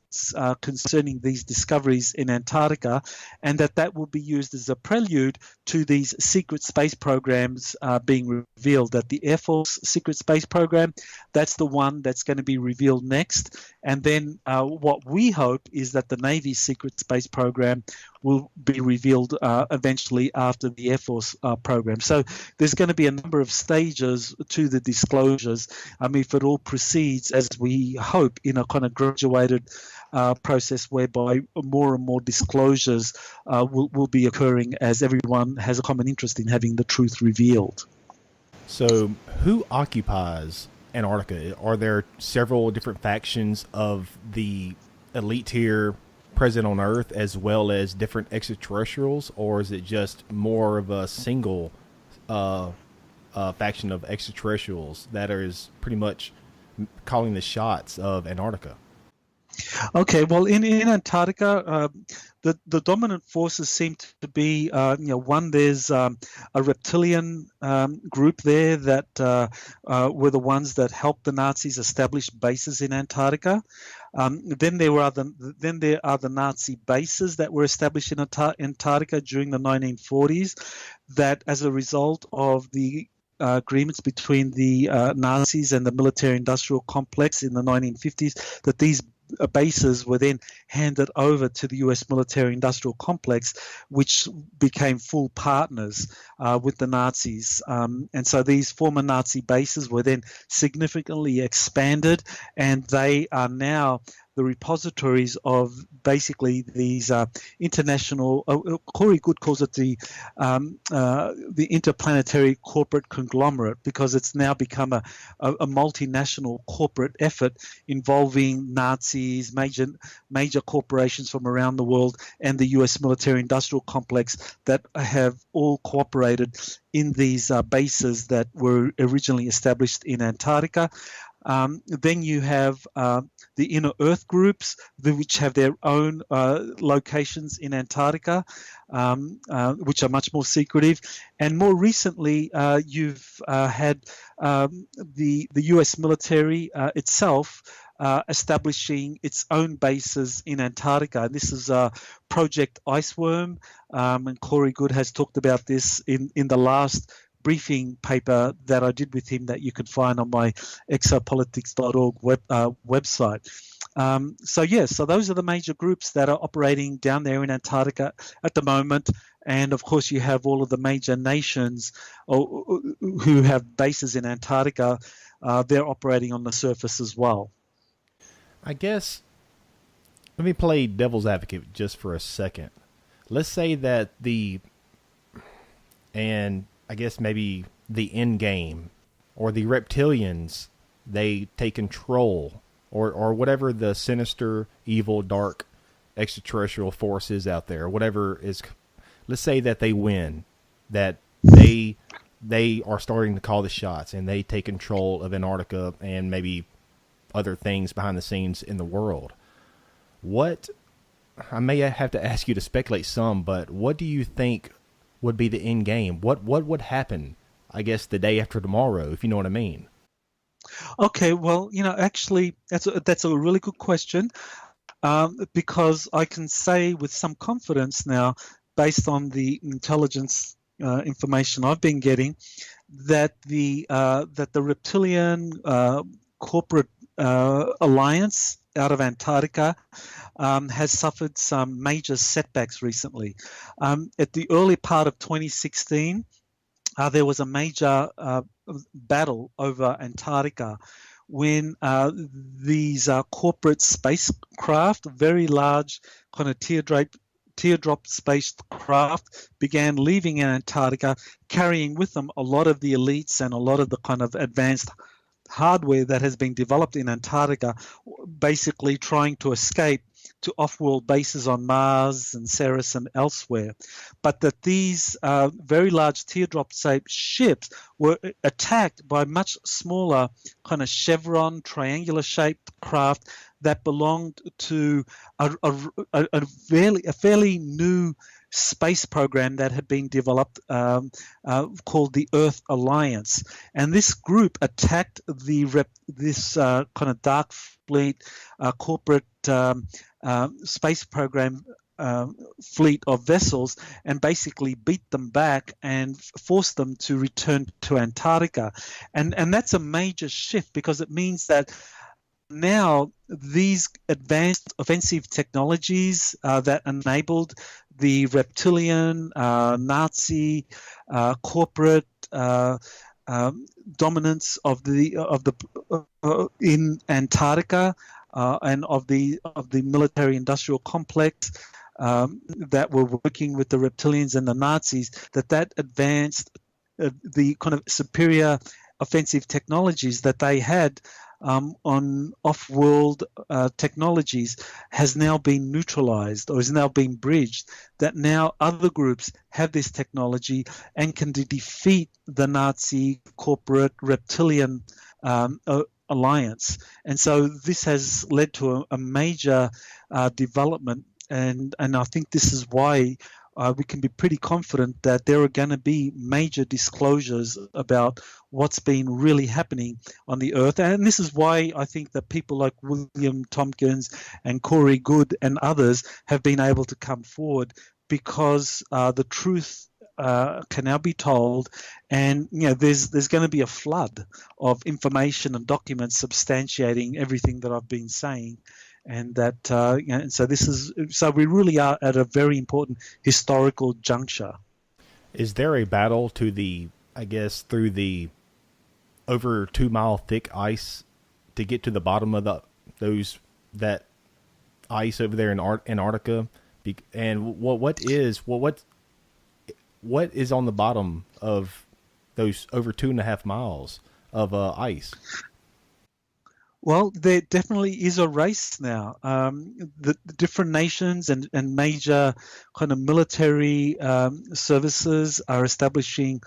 concerning these discoveries in Antarctica, and that will be used as a prelude to these secret space programs being revealed. That the Air Force secret space program, that's the one that's going to be revealed next, and then what we hope is that the Navy's secret space program will be revealed eventually after the Air Force program. So there's going to be a number of stages to the disclosures. If it all proceeds as we hope in a kind of graduated process whereby more and more disclosures will be occurring as everyone has a common interest in having the truth revealed. So who occupies Antarctica? Are there several different factions of the elite tier present on Earth, as well as different extraterrestrials, or is it just more of a single faction of extraterrestrials that is pretty much calling the shots of Antarctica? Okay, well, in Antarctica, the dominant forces seem to be, one, there's a reptilian group there that were the ones that helped the Nazis establish bases in Antarctica. Then there are the Nazi bases that were established in Antarctica during the 1940s, that as a result of the agreements between the Nazis and the military-industrial complex in the 1950s, that these bases were then handed over to the US military-industrial complex, which became full partners with the Nazis. And so these former Nazi bases were then significantly expanded, and they are now the repositories of basically these international, Corey Good calls it the interplanetary corporate conglomerate, because it's now become a multinational corporate effort involving Nazis, major corporations from around the world, and the US military-industrial complex that have all cooperated in these bases that were originally established in Antarctica. Then you have the inner Earth groups, which have their own locations in Antarctica, which are much more secretive. And more recently, you've had the US military itself establishing its own bases in Antarctica. And this is Project Iceworm, and Corey Good has talked about this in the last briefing paper that I did with him that you can find on my exopolitics.org website. So those are the major groups that are operating down there in Antarctica at the moment. And of course, you have all of the major nations who have bases in Antarctica. They're operating on the surface as well. I guess, let me play devil's advocate just for a second. Let's say that I guess maybe the end game, or the reptilians, they take control, or whatever the sinister, evil, dark extraterrestrial force is out there, whatever is, let's say that they win, that they are starting to call the shots, and they take control of Antarctica and maybe other things behind the scenes in the world. I may have to ask you to speculate some, but what do you think would be the end game? What would happen, I guess, the day after tomorrow, if you know what I mean? Okay, well, actually, that's a really good question. because I can say with some confidence now, based on the intelligence information I've been getting, that the Reptilian corporate alliance out of Antarctica has suffered some major setbacks recently. At the early part of 2016, there was a major battle over Antarctica when these corporate spacecraft, very large kind of teardrop spacecraft, began leaving Antarctica, carrying with them a lot of the elites and a lot of the kind of advanced hardware that has been developed in Antarctica, basically trying to escape to off-world bases on Mars and Ceres and elsewhere. But that these very large teardrop-shaped ships were attacked by much smaller kind of chevron, triangular-shaped craft that belonged to a fairly new space program that had been developed called the Earth Alliance. And this group attacked this kind of dark fleet corporate space program fleet of vessels and basically beat them back and forced them to return to Antarctica. And that's a major shift, because it means that now these advanced offensive technologies that enabled the reptilian, Nazi, corporate dominance of the in Antarctica and of the military-industrial complex that were working with the reptilians and the Nazis, that advanced the kind of superior offensive technologies that they had on off-world technologies has now been neutralized, or is now being bridged, that now other groups have this technology and can defeat the Nazi corporate reptilian alliance. And so this has led to a major development, and I think this is why we can be pretty confident that there are going to be major disclosures about what's been really happening on the Earth. And this is why I think that people like William Tompkins and Corey Goode and others have been able to come forward, because the truth can now be told, and there's going to be a flood of information and documents substantiating everything that I've been saying. And that, and so we really are at a very important historical juncture. Is there a battle through the over 2 mile thick ice to get to the bottom of that ice over there in Antarctica? And what is on the bottom of those over 2.5 miles of ice? Well, there definitely is a race now. The different nations and major kind of military services are establishing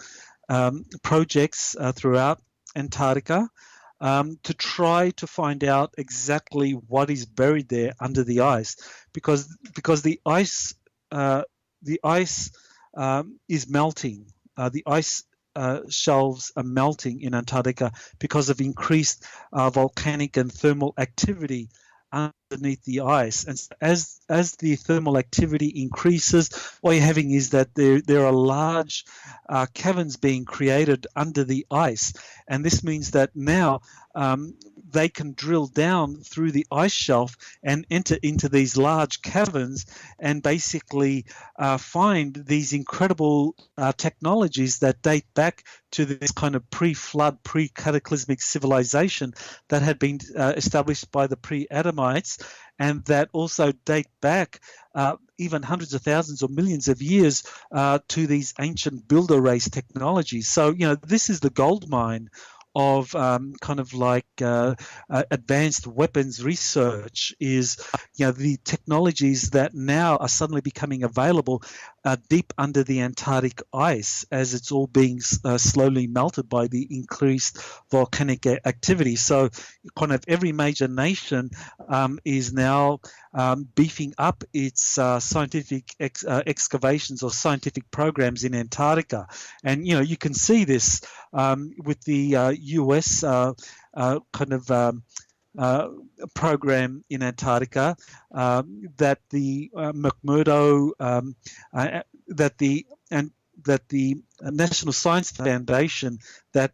projects throughout Antarctica to try to find out exactly what is buried there under the ice, because the ice is melting. The ice shelves are melting in Antarctica because of increased volcanic and thermal activity underneath the ice. And as the thermal activity increases, what you're having is that there are large caverns being created under the ice. And this means that now they can drill down through the ice shelf and enter into these large caverns and basically find these incredible technologies that date back to this kind of pre-flood, pre-cataclysmic civilization that had been established by the pre-Adamites, and that also date back even hundreds of thousands or millions of years to these ancient builder race technologies. So, this is the gold mine of kind of like advanced weapons research, is the technologies that now are suddenly becoming available deep under the Antarctic ice, as it's all being slowly melted by the increased volcanic activity. So kind of every major nation is now beefing up its scientific excavations or scientific programs in Antarctica. And you can see this with the US kind of program in Antarctica, that the McMurdo, that the National Science Foundation that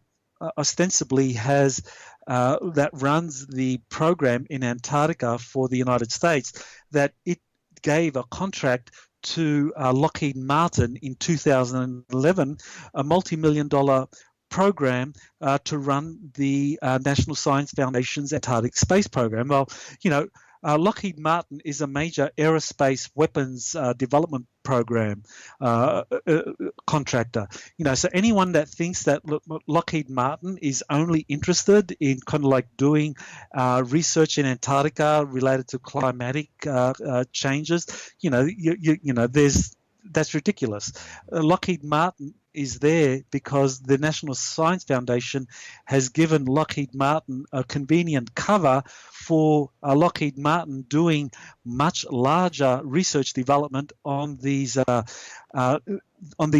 ostensibly has that runs the program in Antarctica for the United States, that it gave a contract to Lockheed Martin in 2011, a multi-million-dollar program to run the National Science Foundation's Antarctic space program. Well, Lockheed Martin is a major aerospace weapons development program contractor. So anyone that thinks that Lockheed Martin is only interested in kind of like doing research in Antarctica related to climatic changes, that's ridiculous. Lockheed Martin is there because the National Science Foundation has given Lockheed Martin a convenient cover for Lockheed Martin doing much larger research development on these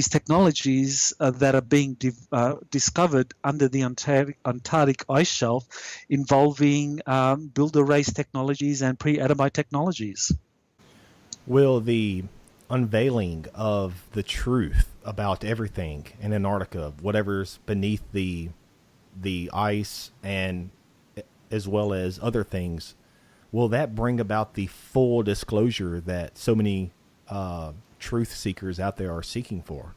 technologies that are being discovered under the Antarctic ice shelf, involving builder race technologies and pre-atomite technologies. Will the unveiling of the truth about everything in Antarctica, whatever's beneath the ice, and as well as other things, will that bring about the full disclosure that so many truth seekers out there are seeking for?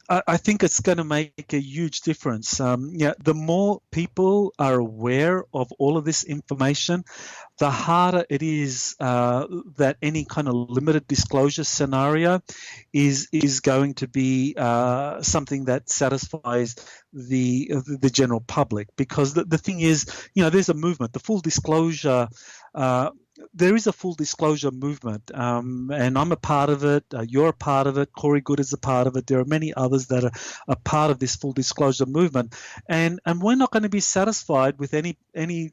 I think it's going to make a huge difference. The more people are aware of all of this information, the harder it is that any kind of limited disclosure scenario is going to be something that satisfies the general public. Because the thing is, there's a movement. The full disclosure. There is a full disclosure movement, and I'm a part of it. You're a part of it. Corey Good is a part of it. There are many others that are a part of this full disclosure movement, and we're not going to be satisfied with any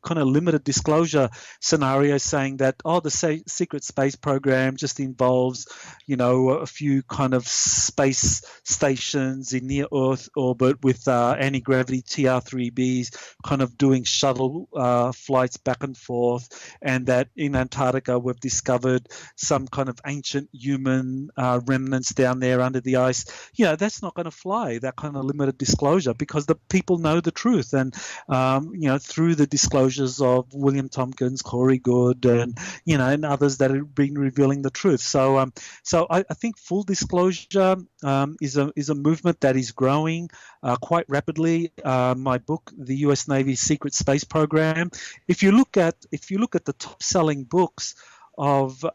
kind of limited disclosure scenario saying that the secret space program just involves a few kind of space stations in near Earth orbit with anti-gravity TR-3Bs kind of doing shuttle flights back and forth, and that in Antarctica we've discovered some kind of ancient human remnants down there under the ice. That's not going to fly, that kind of limited disclosure, because the people know the truth, and through the disclosures of William Tompkins, Corey Good, and and others that have been revealing the truth. So I think full disclosure is a movement that is growing quite rapidly. My book, The U.S. Navy's Secret Space Program, if you look at the top-selling books of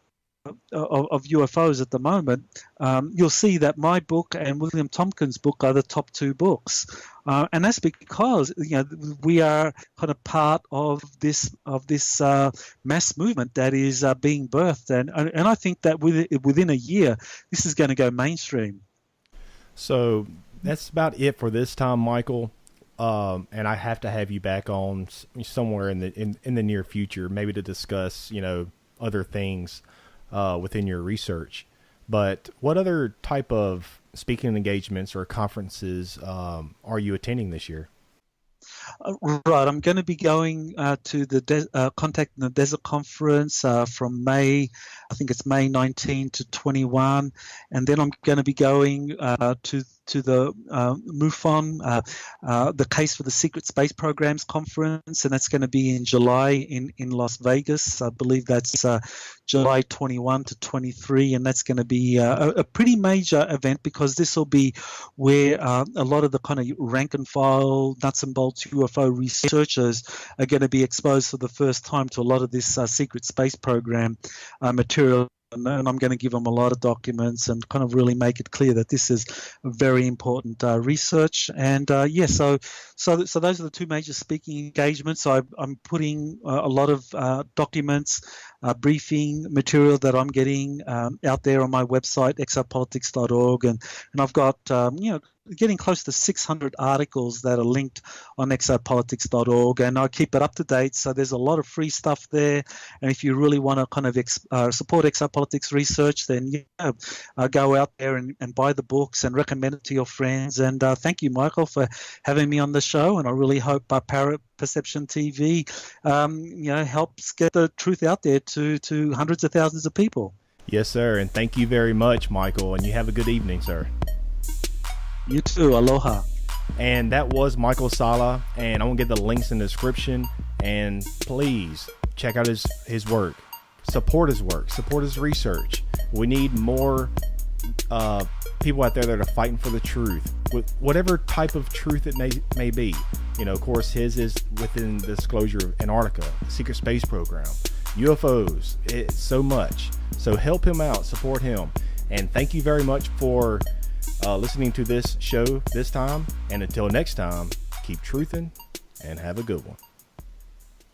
UFOs at the moment, you'll see that my book and William Tompkins' book are the top two books, and that's because we are kind of part of this mass movement that is being birthed, and I think that within a year this is going to go mainstream. So that's about it for this time, Michael. And I have to have you back on somewhere in the near future, maybe to discuss other things within your research. But what other type of speaking engagements or conferences are you attending this year? Right, I'm going to be going to the Contact in the Desert Conference from May, I think it's May 19 to 21, and then I'm going to be going to the MUFON, the Case for the Secret Space Programs Conference, and that's going to be in July in Las Vegas. I believe that's July 21 to 23, and that's going to be a pretty major event, because this will be where a lot of the kind of rank and file, nuts and bolts UFO researchers are going to be exposed for the first time to a lot of this secret space program material. And I'm going to give them a lot of documents and kind of really make it clear that this is very important research. And so those are the two major speaking engagements. I'm putting a lot of documents, briefing material that I'm getting out there on my website, exopolitics.org, and I've got getting close to 600 articles that are linked on exopolitics.org, and I keep it up to date. So there's a lot of free stuff there. And if you really want to kind of support exopolitics research, then go out there and buy the books and recommend it to your friends. And thank you, Michael, for having me on the show. And I really hope Parrot Perception TV, helps get the truth out there to hundreds of thousands of people. Yes, sir. And thank you very much, Michael. And you have a good evening, sir. You too. Aloha. And that was Michael Sala. And I'm going to get the links in the description. And please check out his work. Support his work. Support his research. We need more people out there that are fighting for the truth, with whatever type of truth it may be. Of course, his is within the disclosure of Antarctica, the secret space program, UFOs, it's so much. So help him out, support him. And thank you very much for listening to this show this time. And until next time, keep truthing and have a good one.